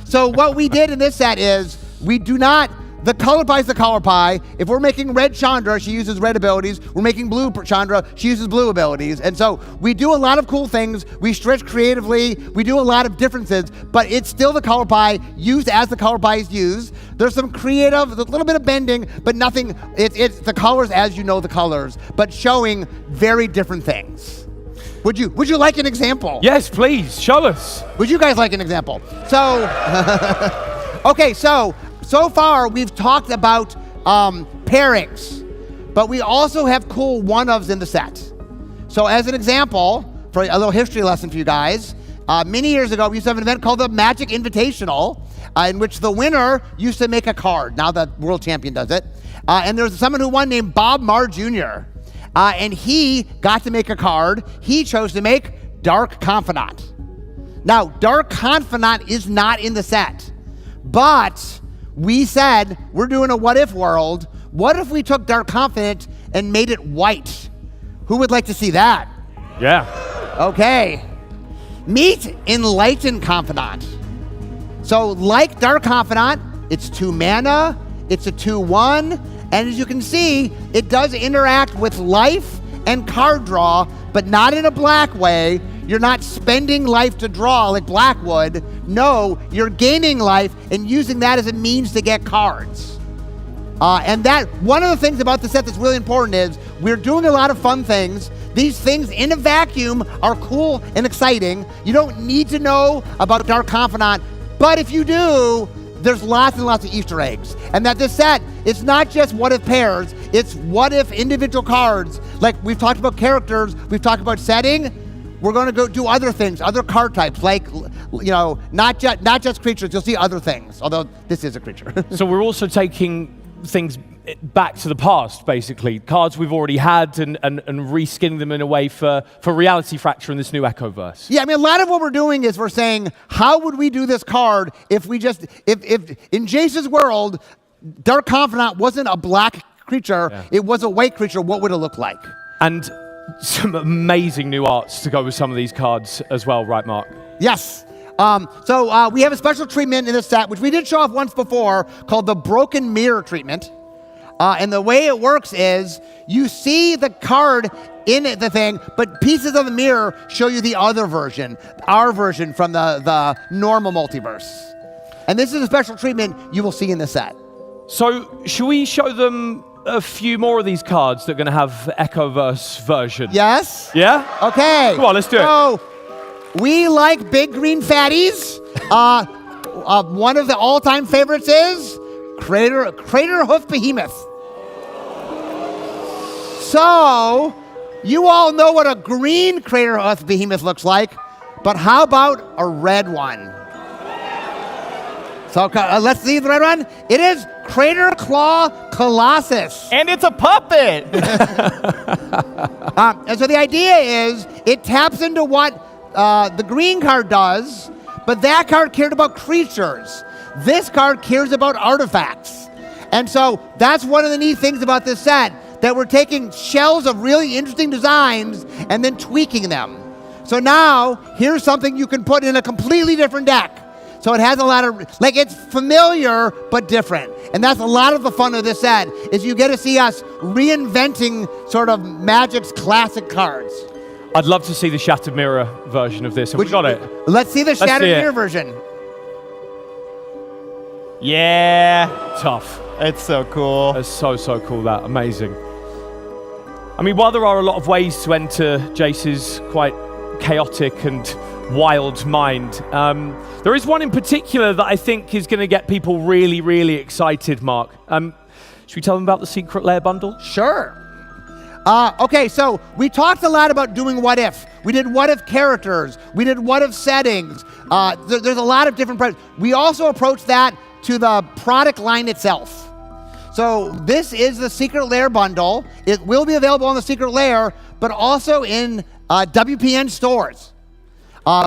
So what we did in this set is we do not, the color pie is the color pie. If we're making red Chandra, she uses red abilities. We're making blue Chandra, she uses blue abilities. And so we do a lot of cool things. We stretch creatively. We do a lot of differences, but it's still the color pie used as the color pie is used. There's some creative, a little bit of bending, but nothing, it's the colors as you know the colors, but showing very different things. Would you like an example? Yes, please, show us. Would you guys like an example? So, okay, so far we've talked about pairings, but we also have cool one-ofs in the set. So as an example, for a little history lesson for you guys, many years ago we used to have an event called the Magic Invitational, in which the winner used to make a card. Now the world champion does it. And there was someone who won named Bob Marr Jr., and he got to make a card. He chose to make Dark Confidant. Now, Dark Confidant is not in the set, but we said we're doing a what if world. What if we took Dark Confidant and made it white? Who would like to see that? Yeah. Okay. Meet Enlightened Confidant. So like Dark Confidant, it's 2 mana, it's a 2/1, and as you can see, it does interact with life and card draw, but not in a black way. You're not spending life to draw like black would. No, you're gaining life and using that as a means to get cards. And that, one of the things about the set that's really important is we're doing a lot of fun things. These things in a vacuum are cool and exciting. You don't need to know about Dark Confidant, but if you do, there's lots and lots of Easter eggs. And that this set, it's not just what if pairs, it's what if individual cards. Like we've talked about characters, we've talked about setting. We're going to go do other things, other card types, like, you know, not just creatures. You'll see other things, although this is a creature. So we're also taking things back to the past, basically. Cards we've already had and reskinning them in a way for Reality Fracture in this new Echoverse. Yeah, I mean, a lot of what we're doing is we're saying, how would we do this card if in Jace's world, Dark Confidant wasn't a black creature, it was a white creature, what would it look like? And some amazing new arts to go with some of these cards as well, right, Mark? Yes. So we have a special treatment in this set, which we did show off once before, called the Broken Mirror treatment. And the way it works is you see the card in the thing, but pieces of the mirror show you the other version, our version from the normal multiverse. And this is a special treatment you will see in the set. So should we show them a few more of these cards that are going to have Echoverse version? Yes? Yeah? Okay. Come on, let's do it. So, we like big green fatties. One of the all-time favorites is Crater Hoof Behemoth. So, you all know what a green Crater Hoof Behemoth looks like, but how about a red one? So let's see the red one. It is Crater Claw Colossus. And it's a puppet. And so the idea is it taps into what the green card does, but that card cared about creatures. This card cares about artifacts. And so that's one of the neat things about this set, that we're taking shells of really interesting designs and then tweaking them. So now, here's something you can put in a completely different deck. So it has a lot of, like, it's familiar but different. And that's a lot of the fun of this set, is you get to see us reinventing sort of Magic's classic cards. I'd love to see the Shattered Mirror version of this. Have we got it? Let's see the Shattered Mirror version. Yeah. Tough. It's so cool. That's so cool, that. Amazing. I mean, while there are a lot of ways to enter Jace's quite chaotic and wild mind, there is one in particular that I think is going to get people really, really excited, Mark. Should we tell them about the Secret Lair bundle? Sure. Okay, so we talked a lot about doing what if. We did what if characters. We did what if settings. There's a lot of different. We also approached that to the product line itself. So this is the Secret Lair bundle. It will be available on the Secret Lair, but also in WPN stores.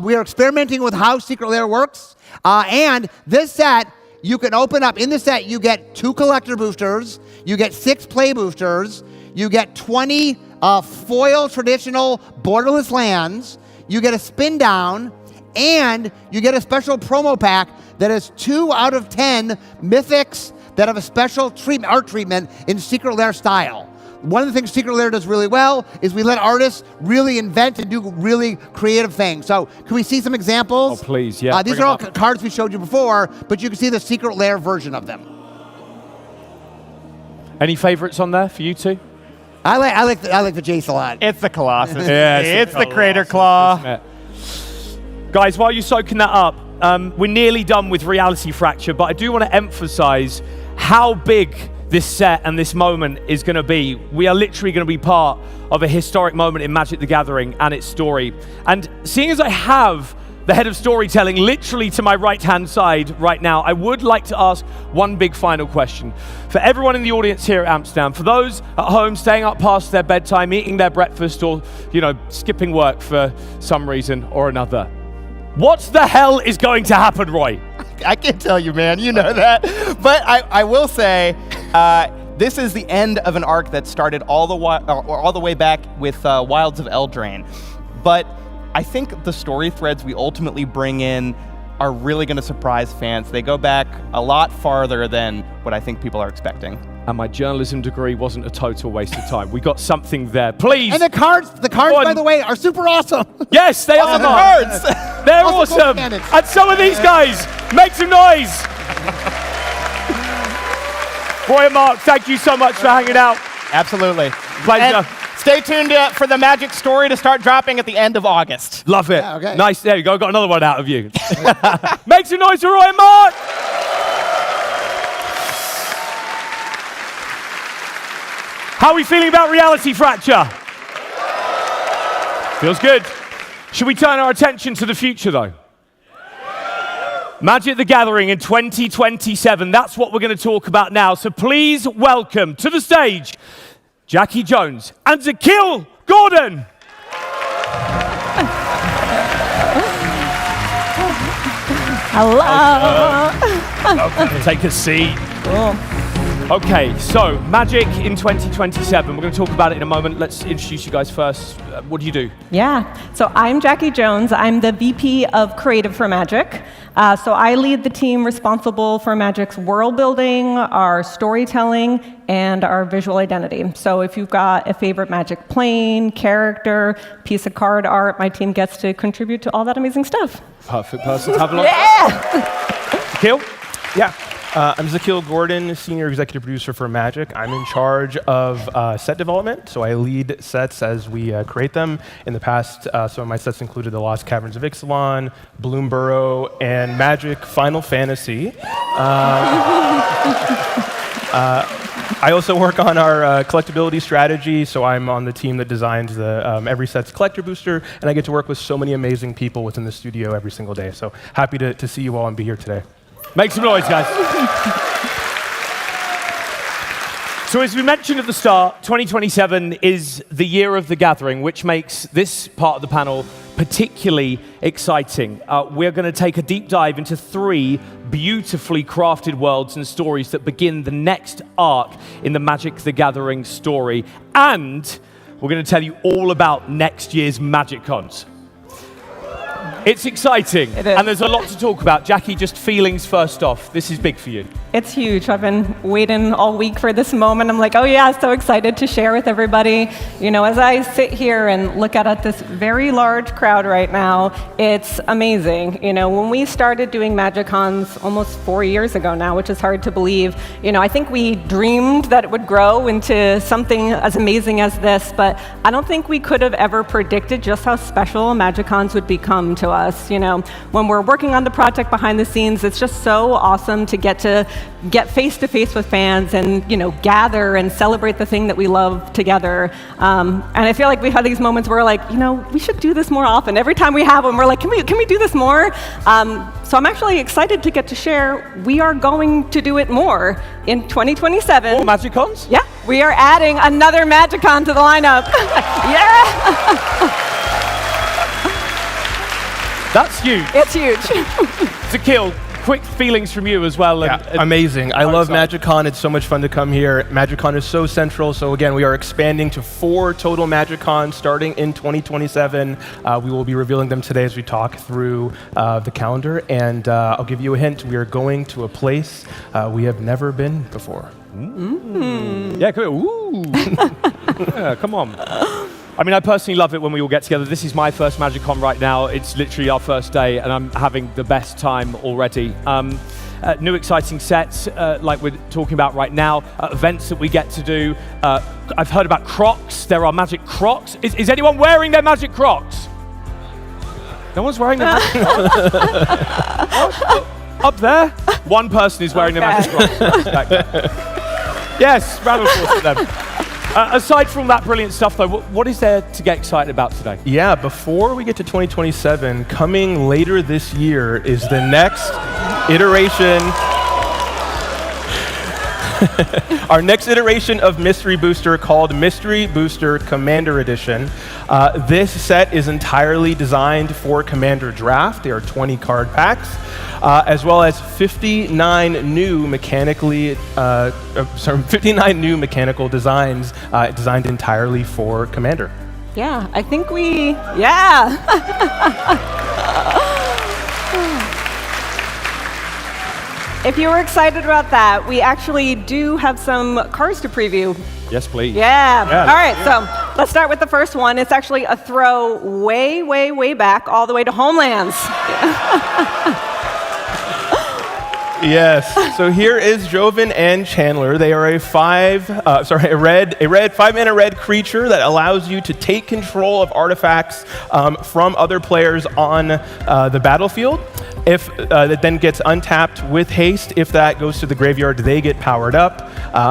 We are experimenting with how Secret Lair works. And this set, you can open up. In the set, you get 2 collector boosters. You get 6 play boosters. You get 20 foil traditional borderless lands. You get a spin down. And you get a special promo pack that is 2 out of 10 mythics that have a special art treatment in Secret Lair style. One of the things Secret Lair does really well is we let artists really invent and do really creative things. So can we see some examples? Oh, please, yeah. These are all cards we showed you before, but you can see the Secret Lair version of them. Any favorites on there for you two? I like the Jace a lot. It's the Colossus. Yeah, it's the Crater Claw. Guys, while you're soaking that up, we're nearly done with Reality Fracture, but I do want to emphasize how big this set and this moment is going to be. We are literally going to be part of a historic moment in Magic the Gathering and its story. And seeing as I have the head of storytelling literally to my right-hand side right now, I would like to ask one big final question. For everyone in the audience here at Amsterdam, for those at home staying up past their bedtime, eating their breakfast, or, skipping work for some reason or another, what the hell is going to happen, Roy? I can't tell you, man. You know that. But I will say, this is the end of an arc that started all the way back with Wilds of Eldraine. But I think the story threads we ultimately bring in are really going to surprise fans. They go back a lot farther than what I think people are expecting. And my journalism degree wasn't a total waste of time. We got something there. Please. And the cards, by the way, are super awesome. Yes, they are. The cards. They're awesome. And so are these guys. Make some noise. Roy and Mark, thank you so much for hanging out. Absolutely. Pleasure. And stay tuned for the Magic story to start dropping at the end of August. Love it. Yeah, okay. Nice. There you go. Got another one out of you. Make some noise for Roy and Mark. How are we feeling about Reality Fracture? Feels good. Should we turn our attention to the future, though? Magic the Gathering in 2027. That's what we're going to talk about now. So please welcome to the stage Jackie Jones and Zakeel Gordon. Hello. Take a seat. Cool. Okay, so Magic in 2027. We're going to talk about it in a moment. Let's introduce you guys first. What do you do? Yeah, so I'm Jackie Jones. I'm the VP of Creative for Magic. So I lead the team responsible for Magic's world building, our storytelling, and our visual identity. So if you've got a favorite Magic plane, character, piece of card art, my team gets to contribute to all that amazing stuff. Perfect person to have along. Yeah! Zakeel? Yeah. I'm Zakeel Gordon, Senior Executive Producer for Magic. I'm in charge of set development, so I lead sets as we create them. In the past, some of my sets included The Lost Caverns of Ixalan, Bloomburrow, and Magic Final Fantasy. I also work on our collectability strategy, so I'm on the team that designs the every set's collector booster, and I get to work with so many amazing people within the studio every single day. So happy to see you all and be here today. Make some noise, guys. So as we mentioned at the start, 2027 is the year of the gathering, which makes this part of the panel particularly exciting. We're going to take a deep dive into 3 beautifully crafted worlds and stories that begin the next arc in the Magic the Gathering story. And we're going to tell you all about next year's Magic Cons. It's exciting, and there's a lot to talk about. Jackie, just feelings first off. This is big for you. It's huge. I've been waiting all week for this moment. I'm like, oh yeah, so excited to share with everybody. You know, as I sit here and look at this very large crowd right now, it's amazing. You know, when we started doing Magic Cons almost 4 years ago now, which is hard to believe, you know, I think we dreamed that it would grow into something as amazing as this, but I don't think we could have ever predicted just how special Magic Cons would become to us. You know, when we're working on the project behind the scenes, it's just so awesome to get face to face with fans and, you know, gather and celebrate the thing that we love together. And I feel like we've had these moments where we're like, you know, we should do this more often. Every time we have them, we're like, can we do this more? So I'm actually excited to get to share. We are going to do it more in 2027. More Magic Cons? Yeah, we are adding another Magic Con to the lineup. Yeah. That's huge. It's huge. Zakeel, quick feelings from you as well. Amazing. I love MagicCon. It's so much fun to come here. MagicCon is so central. So again, we are expanding to 4 total MagicCons starting in 2027. We will be revealing them today as we talk through the calendar. And I'll give you a hint. We are going to a place we have never been before. Yeah, come on. Ooh. Yeah, come on. I mean, I personally love it when we all get together. This is my first MagicCon right now. It's literally our first day, and I'm having the best time already. New exciting sets, like we're talking about right now, events that we get to do. I've heard about Crocs. There are Magic Crocs. Is anyone wearing their Magic Crocs? No one's wearing their Magic Crocs? Up there? One person is wearing their Magic Crocs. Back there. Yes, round of applause for them. Aside from that brilliant stuff, though, what is there to get excited about today? Yeah, before we get to 2027, coming later this year is the next iteration. Our next iteration of Mystery Booster called Mystery Booster Commander Edition. This set is entirely designed for Commander Draft. There are 20 card packs, as well as 59 new mechanical designs designed entirely for Commander. Yeah, I think If you were excited about that, we actually do have some cards to preview. Yes, please. Yeah. All right, so let's start with the first one. It's actually a throw way, way, way back, all the way to Homelands. Yes. So here is Joven and Chandler. They are a 5-mana red creature that allows you to take control of artifacts from other players on the battlefield. If that then gets untapped with haste, if that goes to the graveyard, they get powered up.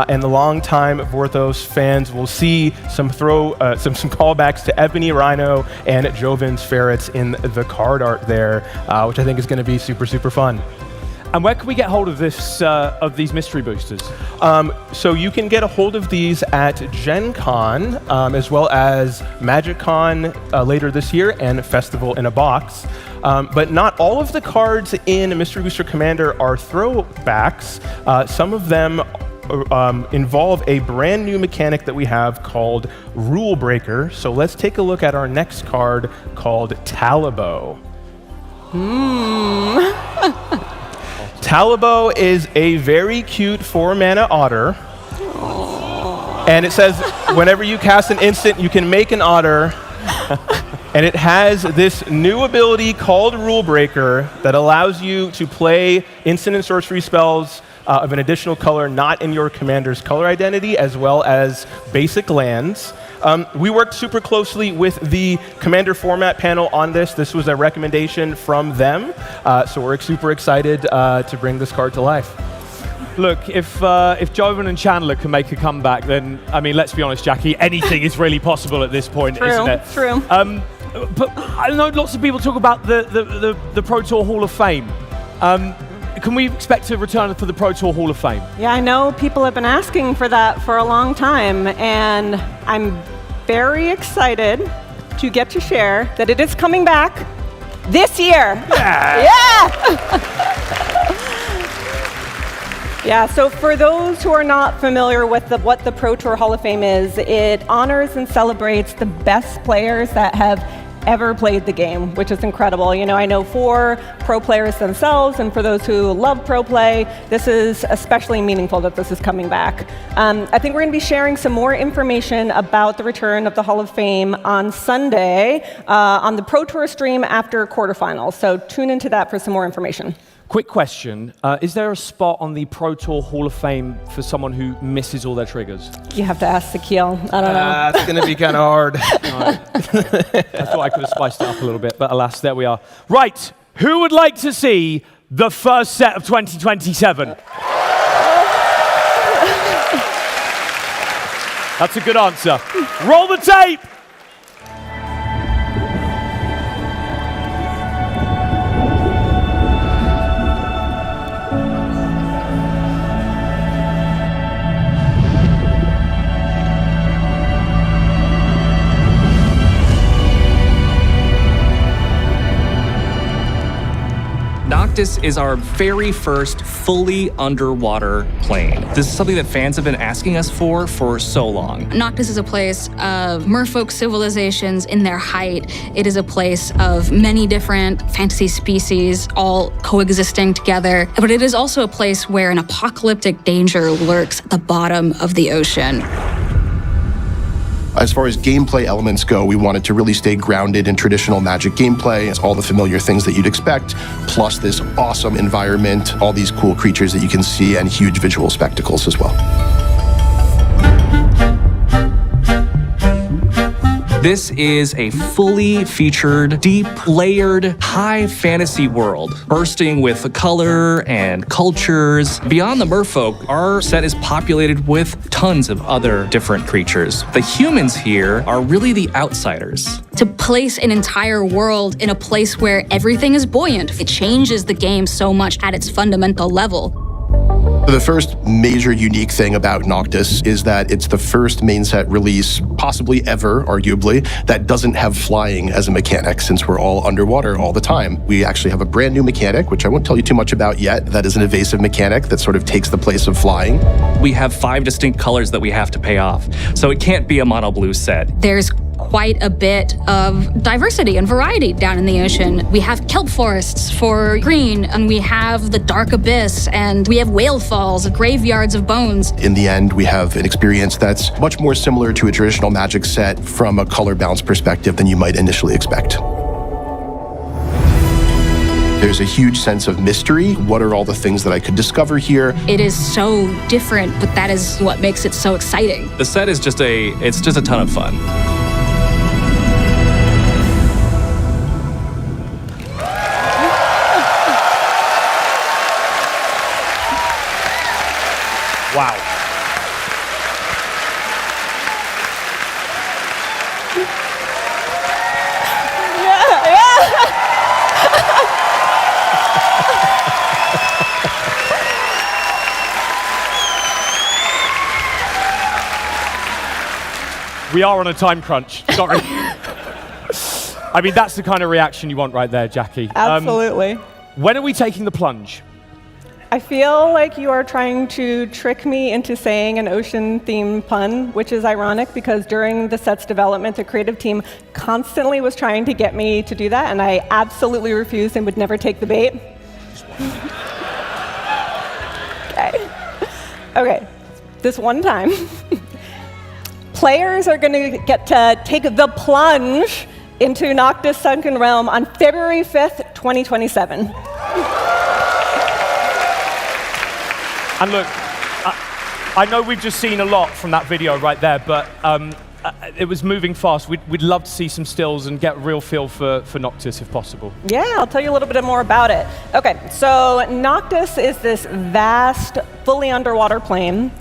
And the longtime Vorthos fans will see some callbacks to Ebony Rhino and Joven's Ferrets in the card art there, which I think is going to be super, super fun. And where can we get hold of this of these mystery boosters? So you can get a hold of these at Gen Con, as well as MagicCon later this year and Festival in a Box. But not all of the cards in Mystery Booster Commander are throwbacks. Some of them involve a brand new mechanic that we have called Rule Breaker. So let's take a look at our next card called Talabo. Talabo is a very cute 4-mana otter. Aww. And it says whenever you cast an instant, you can make an otter. And it has this new ability called Rule Breaker that allows you to play instant and sorcery spells of an additional color not in your commander's color identity, as well as basic lands. We worked super closely with the Commander format panel on this. This was a recommendation from them, so we're super excited to bring this card to life. Look, if Jovan and Chandler can make a comeback, then, I mean, let's be honest, Jackie, anything is really possible at this point, isn't it? True. But I know lots of people talk about the Pro Tour Hall of Fame. Can we expect a return for the Pro Tour Hall of Fame? Yeah, I know people have been asking for that for a long time, and I'm very excited to get to share that it is coming back this year. Yeah! Yeah, so for those who are not familiar with what the Pro Tour Hall of Fame is, it honors and celebrates the best players that have ever played the game, which is incredible. You know, I know for pro players themselves and for those who love pro play, this is especially meaningful that this is coming back. I think we're going to be sharing some more information about the return of the Hall of Fame on Sunday on the Pro Tour stream after quarterfinals. So tune into that for some more information. Quick question. Is there a spot on the Pro Tour Hall of Fame for someone who misses all their triggers? You have to ask Zakeel. I don't know. It's going to be kind of hard. I thought I could have spiced it up a little bit, but alas, there we are. Right, who would like to see the first set of 2027? That's a good answer. Roll the tape! Noctis is our very first fully underwater plane. This is something that fans have been asking us for so long. Noctis is a place of merfolk civilizations in their height. It is a place of many different fantasy species all coexisting together. But it is also a place where an apocalyptic danger lurks at the bottom of the ocean. As far as gameplay elements go, we wanted to really stay grounded in traditional Magic gameplay. It's all the familiar things that you'd expect, plus this awesome environment, all these cool creatures that you can see, and huge visual spectacles as well. This is a fully featured, deep, layered, high fantasy world, bursting with color and cultures. Beyond the merfolk, our set is populated with tons of other different creatures. The humans here are really the outsiders. To place an entire world in a place where everything is buoyant, it changes the game so much at its fundamental level. The first major unique thing about Noctis is that it's the first main set release, possibly ever, arguably, that doesn't have flying as a mechanic, since we're all underwater all the time. We actually have a brand new mechanic, which I won't tell you too much about yet, that is an evasive mechanic that sort of takes the place of flying. We have 5 distinct colors that we have to pay off, so it can't be a mono blue set. There's quite a bit of diversity and variety down in the ocean. We have kelp forests for green, and we have the dark abyss, and we have whale falls, graveyards of bones. In the end, we have an experience that's much more similar to a traditional Magic set from a color balance perspective than you might initially expect. There's a huge sense of mystery. What are all the things that I could discover here? It is so different, but that is what makes it so exciting. The set is just a ton of fun. Wow. We are on a time crunch. Sorry. I mean, that's the kind of reaction you want right there, Jackie. Absolutely. When are we taking the plunge? I feel like you are trying to trick me into saying an ocean-themed pun, which is ironic because during the set's development, the creative team constantly was trying to get me to do that, and I absolutely refused and would never take the bait. Okay, this one time, players are going to get to take the plunge into Noctis Sunken Realm on February 5th, 2027. And look, I know we've just seen a lot from that video right there, but it was moving fast. We'd love to see some stills and get a real feel for Noctis if possible. Yeah, I'll tell you a little bit more about it. Okay, so Noctis is this vast fully underwater plane.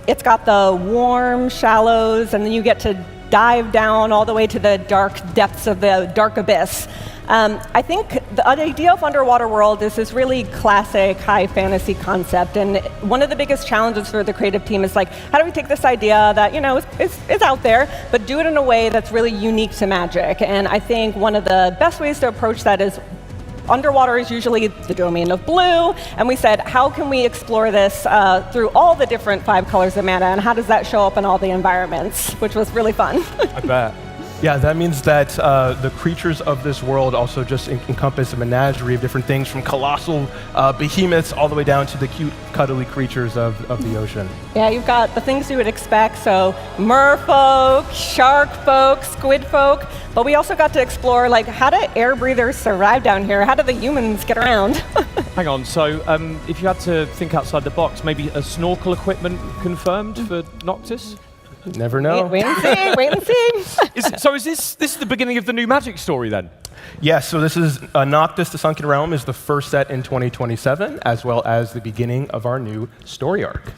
It's got the warm shallows, and then you get to dive down all the way to the dark depths of the dark abyss. I think the idea of underwater world is this really classic high fantasy concept, and one of the biggest challenges for the creative team is like, how do we take this idea that is out there, but do it in a way that's really unique to Magic? And I think one of the best ways to approach that is underwater is usually the domain of blue, and we said, how can we explore this through all the different 5 colors of mana, and how does that show up in all the environments, which was really fun. I bet. Yeah, that means that the creatures of this world also just encompass a menagerie of different things, from colossal behemoths all the way down to the cute, cuddly creatures of the ocean. Yeah, you've got the things you would expect, so merfolk, shark folk, squid folk, but we also got to explore, like, how do air breathers survive down here? How do the humans get around? Hang on, so if you had to think outside the box, maybe a snorkel equipment confirmed for Noctis? Never know. Wait and see, wait and see. So is this the beginning of the new Magic story then? Yes, so this is Noctis, the Sunken Realm is the first set in 2027, as well as the beginning of our new story arc.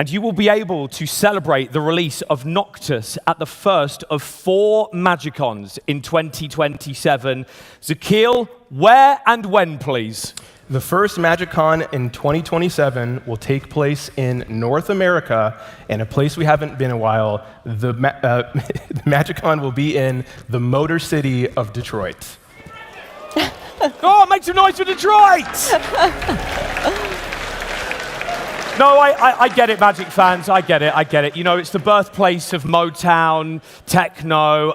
And you will be able to celebrate the release of Noctis at the first of 4 Magicons in 2027. Zakeel, where and when, please? The first MagicCon in 2027 will take place in North America, and a place we haven't been in a while. The MagicCon will be in the Motor City of Detroit. Oh, make some noise for Detroit! No, I get it, Magic fans. I get it. You know, it's the birthplace of Motown, techno.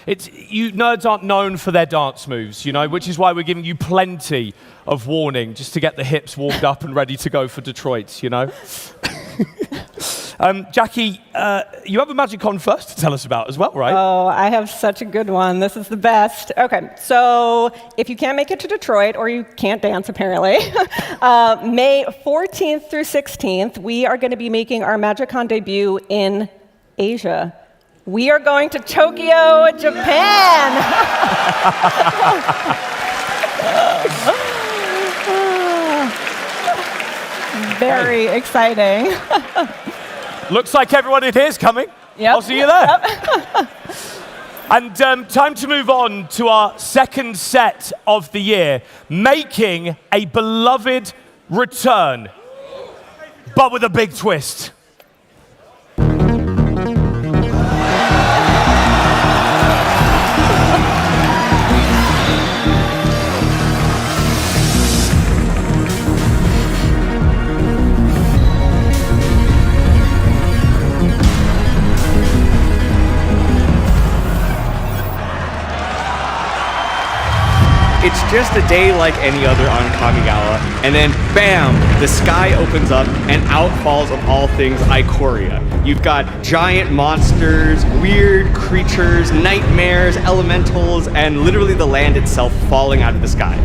You nerds aren't known for their dance moves, which is why we're giving you plenty of warning just to get the hips warmed up and ready to go for Detroit, Jackie, you have a MagicCon first to tell us about as well, right? Oh, I have such a good one. This is the best. Okay, so if you can't make it to Detroit, or you can't dance apparently, May 14th through 16th, we are going to be making our MagicCon debut in Asia. We are going to Tokyo, Japan. Very exciting. Looks like everyone in here is coming. Yep. I'll see you there. Yep. And time to move on to our second set of the year, making a beloved return, but with a big twist. It's just a day like any other on Kamigawa, and then bam, the sky opens up and out falls of all things Ikoria. You've got giant monsters, weird creatures, nightmares, elementals, and literally the land itself falling out of the sky.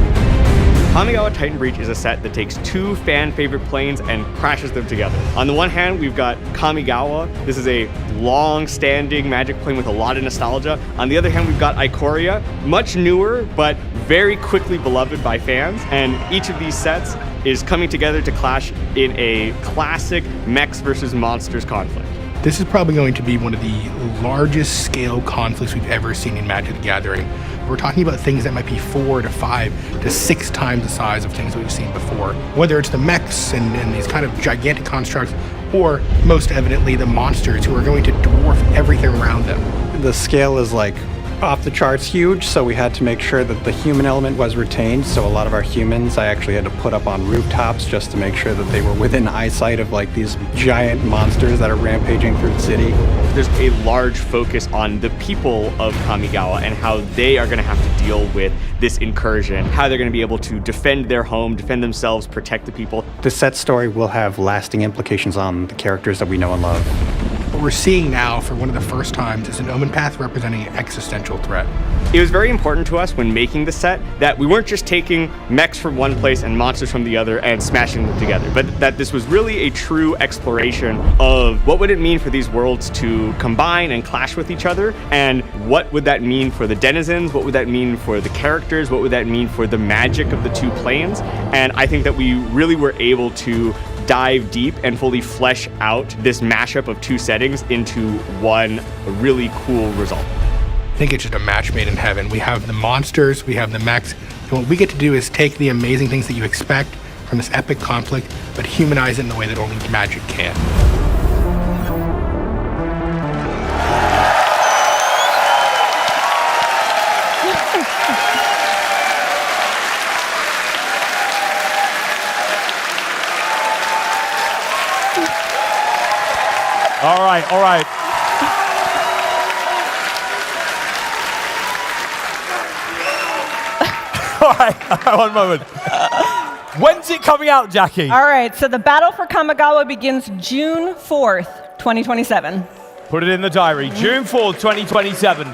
Kamigawa Titan Breach is a set that takes 2 fan-favorite planes and crashes them together. On the one hand, we've got Kamigawa. This is a long-standing Magic plane with a lot of nostalgia. On the other hand, we've got Ikoria, much newer, but very quickly beloved by fans. And each of these sets is coming together to clash in a classic mechs versus monsters conflict. This is probably going to be one of the largest scale conflicts we've ever seen in Magic the Gathering. We're talking about things that might be 4 to 5 to 6 times the size of things that we've seen before. Whether it's the mechs and these kind of gigantic constructs, or most evidently the monsters who are going to dwarf everything around them. The scale is like off the charts huge, so we had to make sure that the human element was retained. So a lot of our humans I actually had to put up on rooftops just to make sure that they were within eyesight of like these giant monsters that are rampaging through the city. There's a large focus on the people of Kamigawa and how they are going to have to deal with this incursion, how they're going to be able to defend their home, defend themselves, protect the people. The set story will have lasting implications on the characters that we know and love. What we're seeing now for one of the first times is an Omen Path representing an existential threat. It was very important to us when making the set that we weren't just taking mechs from one place and monsters from the other and smashing them together, but that this was really a true exploration of what would it mean for these worlds to combine and clash with each other, and what would that mean for the denizens, what would that mean for the characters, what would that mean for the magic of the 2 planes. And I think that we really were able to dive deep and fully flesh out this mashup of two settings into one really cool result. I think it's just a match made in heaven. We have the monsters, we have the mechs, and what we get to do is take the amazing things that you expect from this epic conflict, but humanize it in the way that only Magic can. All right, all right. All right, one moment. When's it coming out, Jackie? All right, so the battle for Kamigawa begins June 4th, 2027. Put it in the diary. June 4th, 2027.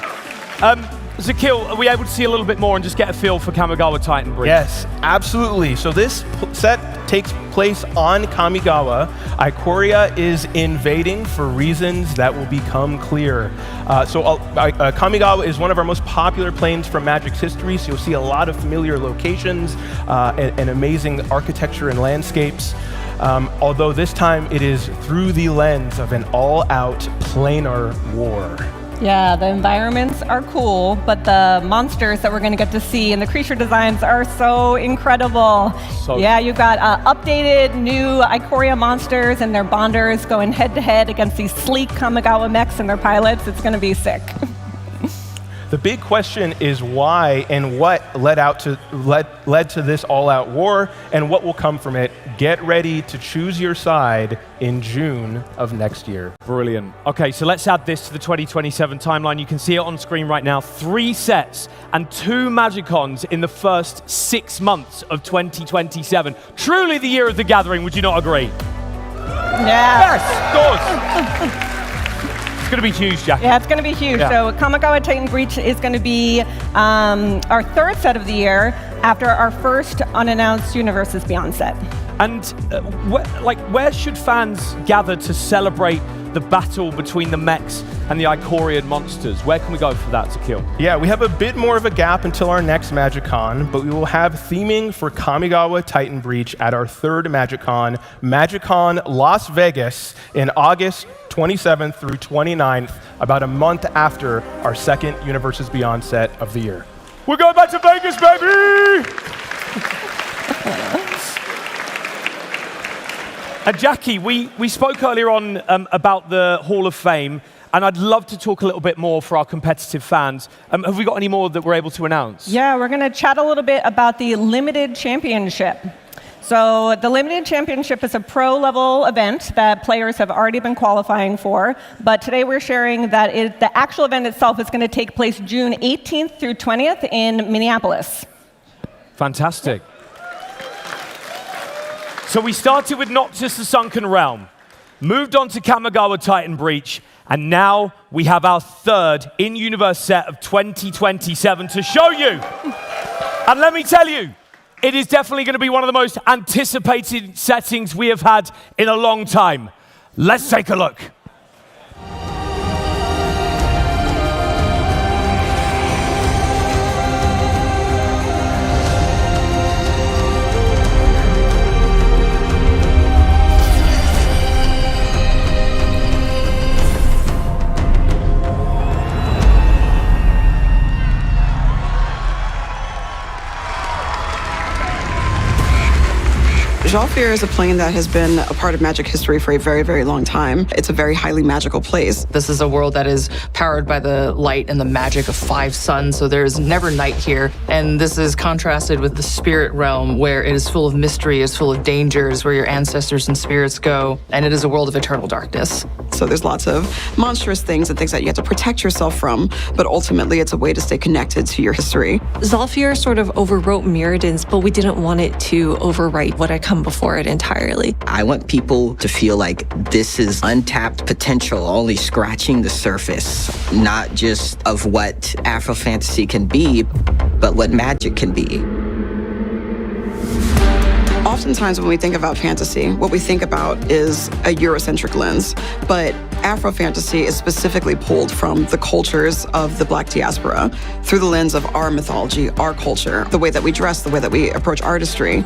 Zakeel, are we able to see a little bit more and just get a feel for Kamigawa Titan Breach? Yes, absolutely. So this set takes place on Kamigawa. Ikoria is invading for reasons that will become clear. Kamigawa is one of our most popular planes from Magic's history, so you'll see a lot of familiar locations and amazing architecture and landscapes. Although this time it is through the lens of an all-out planar war. Yeah, the environments are cool, but the monsters that we're going to get to see and the creature designs are so incredible. Yeah, you've got updated new Ikoria monsters and their bonders going head-to-head against these sleek Kamigawa mechs and their pilots. It's going to be sick. The big question is why and what led to this all-out war and what will come from it. Get ready to choose your side in June of next year. Brilliant. Okay, so let's add this to the 2027 timeline. You can see it on screen right now. 3 sets and 2 Magicons in the first 6 months of 2027. Truly the year of the gathering, would you not agree? Yeah. Yes, of course. It's going to be huge, Jackie. Yeah, it's going to be huge. Yeah. So Kamigawa Titan Breach is going to be our 3rd set of the year after our first unannounced Universes Beyond set. And where should fans gather to celebrate the battle between the mechs and the Ikorian monsters? Where can we go for that, Zakeel? Yeah, we have a bit more of a gap until our next MagicCon, but we will have theming for Kamigawa Titan Breach at our 3rd MagicCon, MagicCon Las Vegas, in August 27th through 29th, about a month after our 2nd Universes Beyond set of the year. We're going back to Vegas, baby! And Jackie, we spoke earlier on about the Hall of Fame, and I'd love to talk a little bit more for our competitive fans. Have we got any more that we're able to announce? Yeah, we're going to chat a little bit about the Limited Championship. So the Limited Championship is a pro-level event that players have already been qualifying for, but today we're sharing that the actual event itself is going to take place June 18th through 20th in Minneapolis. Fantastic. So we started with Noctis the Sunken Realm, moved on to Kamigawa Titan Breach, and now we have our 3rd in-universe set of 2027 to show you. And let me tell you, it is definitely going to be one of the most anticipated settings we have had in a long time. Let's take a look. Zhalfir is a plane that has been a part of Magic history for a very, very long time. It's a very highly magical place. This is a world that is powered by the light and the magic of 5 suns, so there's never night here. And this is contrasted with the spirit realm, where it is full of mystery, is full of dangers, where your ancestors and spirits go, and it is a world of eternal darkness. So there's lots of monstrous things and things that you have to protect yourself from, but ultimately it's a way to stay connected to your history. Zhalfir sort of overwrote Mirrodin's, but we didn't want it to overwrite what had come before it entirely. I want people to feel like this is untapped potential, only scratching the surface, not just of what Afro fantasy can be, but what Magic can be. Oftentimes when we think about fantasy, what we think about is a Eurocentric lens, but Afro fantasy is specifically pulled from the cultures of the Black diaspora through the lens of our mythology, our culture, the way that we dress, the way that we approach artistry.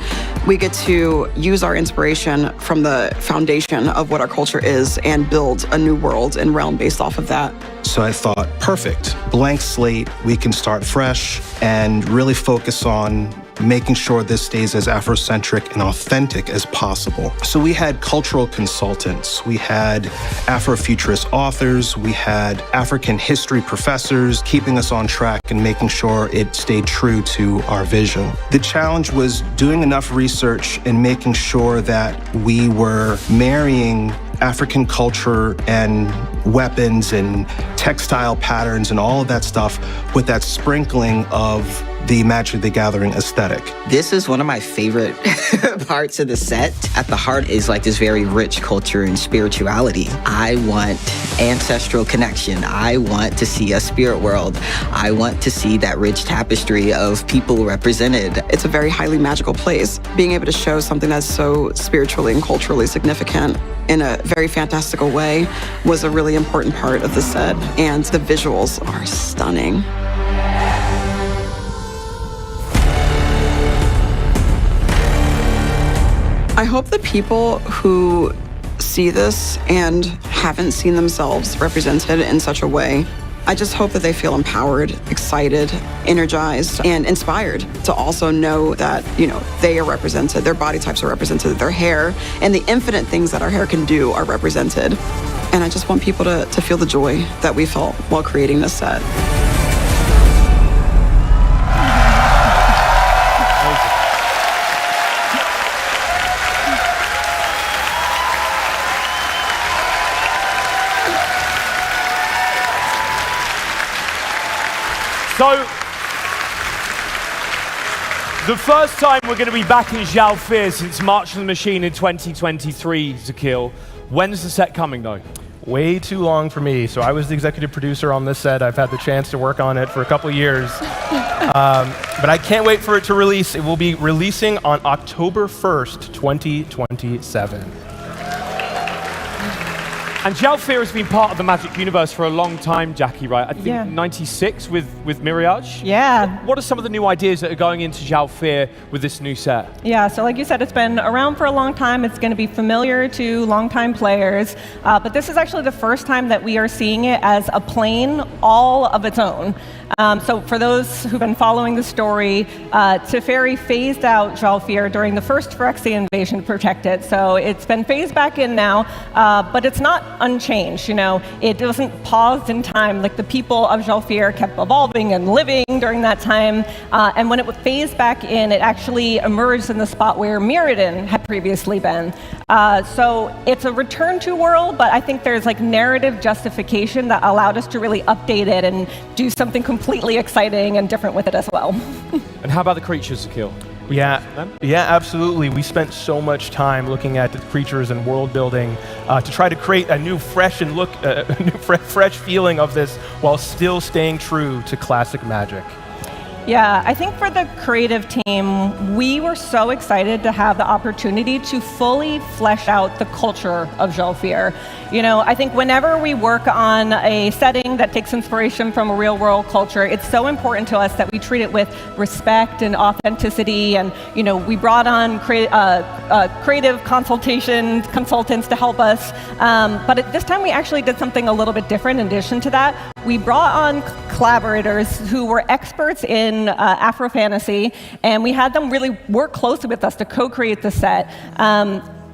We get to use our inspiration from the foundation of what our culture is and build a new world and realm based off of that. So I thought, perfect, blank slate, we can start fresh and really focus on making sure this stays as Afrocentric and authentic as possible. So we had cultural consultants, we had Afrofuturist authors, we had African history professors keeping us on track and making sure it stayed true to our vision. The challenge was doing enough research and making sure that we were marrying African culture and weapons and textile patterns and all of that stuff with that sprinkling of the Magic the Gathering aesthetic. This is one of my favorite parts of the set. At the heart is like this very rich culture and spirituality. I want ancestral connection. I want to see a spirit world. I want to see that rich tapestry of people represented. It's a very highly magical place. Being able to show something that's so spiritually and culturally significant in a very fantastical way was a really important part of the set, and the visuals are stunning. I hope the people who see this and haven't seen themselves represented in such a way, I just hope that they feel empowered, excited, energized, and inspired to also know that, they are represented, their body types are represented, their hair, and the infinite things that our hair can do are represented. And I just want people to feel the joy that we felt while creating this set. So, the first time we're going to be back in Jalfir since March of the Machine in 2023, Zakeel. When's the set coming, though? Way too long for me. So I was the executive producer on this set. I've had the chance to work on it for a couple of years. But I can't wait for it to release. It will be releasing on October 1st, 2027. And Jalfir has been part of the Magic universe for a long time, Jackie, right? I think 96 with Mirage? Yeah. What are some of the new ideas that are going into Jalfir with this new set? Yeah, so like you said, it's been around for a long time. It's going to be familiar to longtime players. But this is actually the first time that we are seeing it as a plane all of its own. So for those who've been following the story, Teferi phased out Jalfir during the first Phyrexian invasion to protect it. So it's been phased back in now, but it's not unchanged. It wasn't paused in time. Like the people of Jalfir kept evolving and living during that time. And when it was phased back in, it actually emerged in the spot where Mirrodin had previously been. So it's a return to world, but I think there's like narrative justification that allowed us to really update it and do something completely exciting and different with it as well. And how about the creatures, Zakeel? Yeah, absolutely. We spent so much time looking at the creatures and world building to try to create a new fresh and fresh feeling of this while still staying true to classic Magic. Yeah, I think for the creative team, we were so excited to have the opportunity to fully flesh out the culture of Jalfir. I think whenever we work on a setting that takes inspiration from a real-world culture, it's so important to us that we treat it with respect and authenticity. And we brought on creative consultants to help us. But at this time, we actually did something a little bit different. In addition to that, we brought on collaborators who were experts in Afro fantasy, and we had them really work closely with us to co-create the set.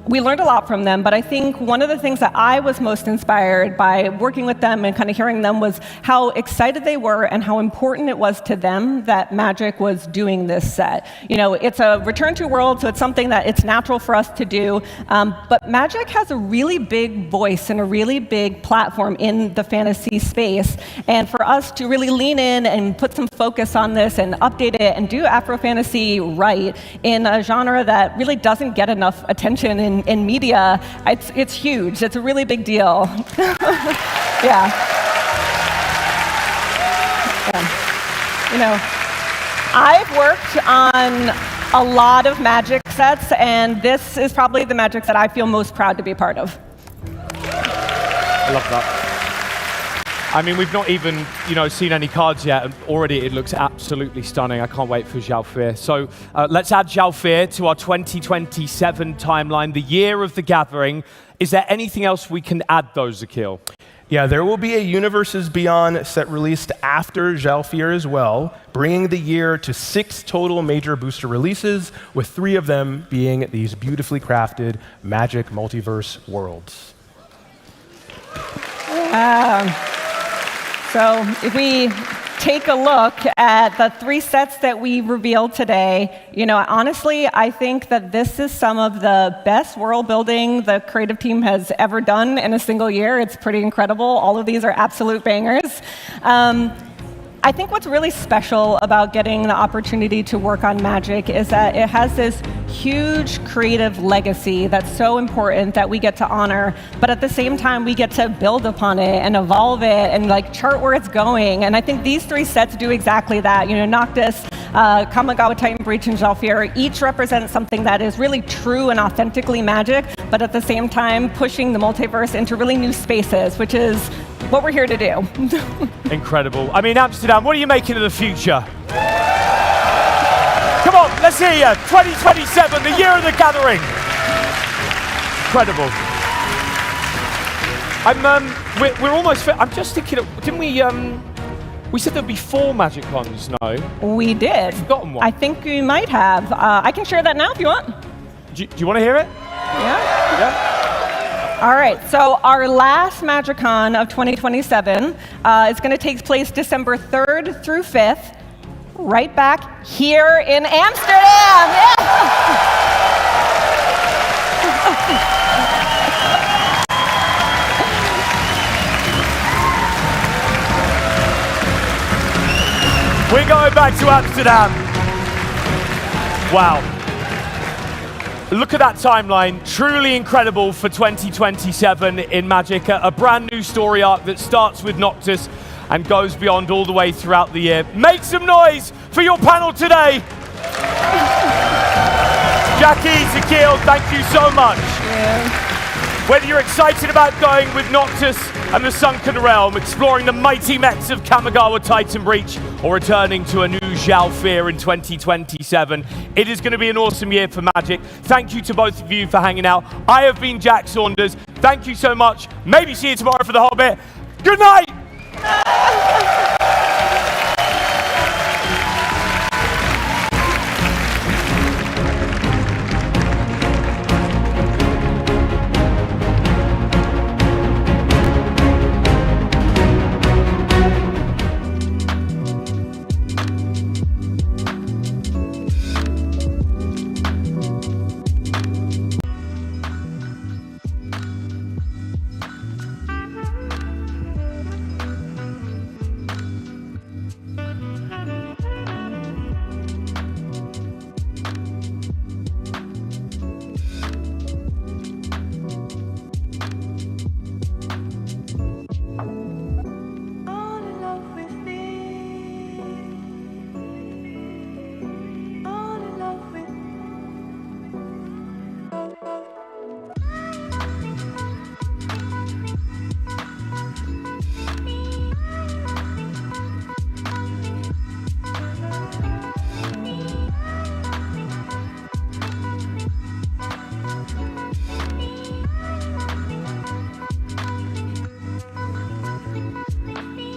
We learned a lot from them, but I think one of the things that I was most inspired by working with them and kind of hearing them was how excited they were and how important it was to them that Magic was doing this set. It's a return to world, so it's something that it's natural for us to do, but Magic has a really big voice and a really big platform in the fantasy space, and for us to really lean in and put some focus on this and update it and do Afro fantasy right in a genre that really doesn't get enough attention in media, it's huge. It's a really big deal. Yeah. I've worked on a lot of Magic sets, and this is probably the Magic that I feel most proud to be part of. I love that. I mean, we've not even, seen any cards yet, and already it looks absolutely stunning. I can't wait for Zhalfir. So let's add Zhalfir to our 2027 timeline, the year of the Gathering. Is there anything else we can add, though, Zakeel? Yeah, there will be a Universes Beyond set released after Zhalfir as well, bringing the year to 6 total major booster releases, with 3 of them being these beautifully crafted Magic Multiverse worlds. So if we take a look at the 3 sets that we revealed today, honestly, I think that this is some of the best world building the creative team has ever done in a single year. It's pretty incredible. All of these are absolute bangers. I think what's really special about getting the opportunity to work on Magic is that it has this huge creative legacy that's so important that we get to honor, but at the same time we get to build upon it and evolve it and chart where it's going. And I think these 3 sets do exactly that. Noctis, Kamigawa Titan Breach, and Zhalfir each represent something that is really true and authentically Magic, but at the same time pushing the multiverse into really new spaces, which is what we're here to do. Incredible. I mean, Amsterdam, what are you making of the future? Come on, let's hear you. 2027, the year of the Gathering. Incredible. We're almost. I'm just thinking. Didn't we? We said there'd be 4 Magic Cons. No. We did. Forgotten one. I think we might have. I can share that now if you want. Do you want to hear it? Yeah. All right, so our last MagicCon of 2027 is going to take place December 3rd through 5th, right back here in Amsterdam. Yeah. We're going back to Amsterdam. Wow. Look at that timeline, truly incredible for 2027 in Magic, a brand new story arc that starts with Noctis and goes beyond all the way throughout the year. Make some noise for your panel today. Jackie, Zakeel, thank you so much. Yeah. Whether you're excited about going with Noctis and the Sunken Realm, exploring the mighty mechs of Kamigawa Titan Breach, or returning to a new Zhalfir in 2027, it is going to be an awesome year for Magic. Thank you to both of you for hanging out. I have been Jack Saunders. Thank you so much. Maybe see you tomorrow for the Hobbit. Good night!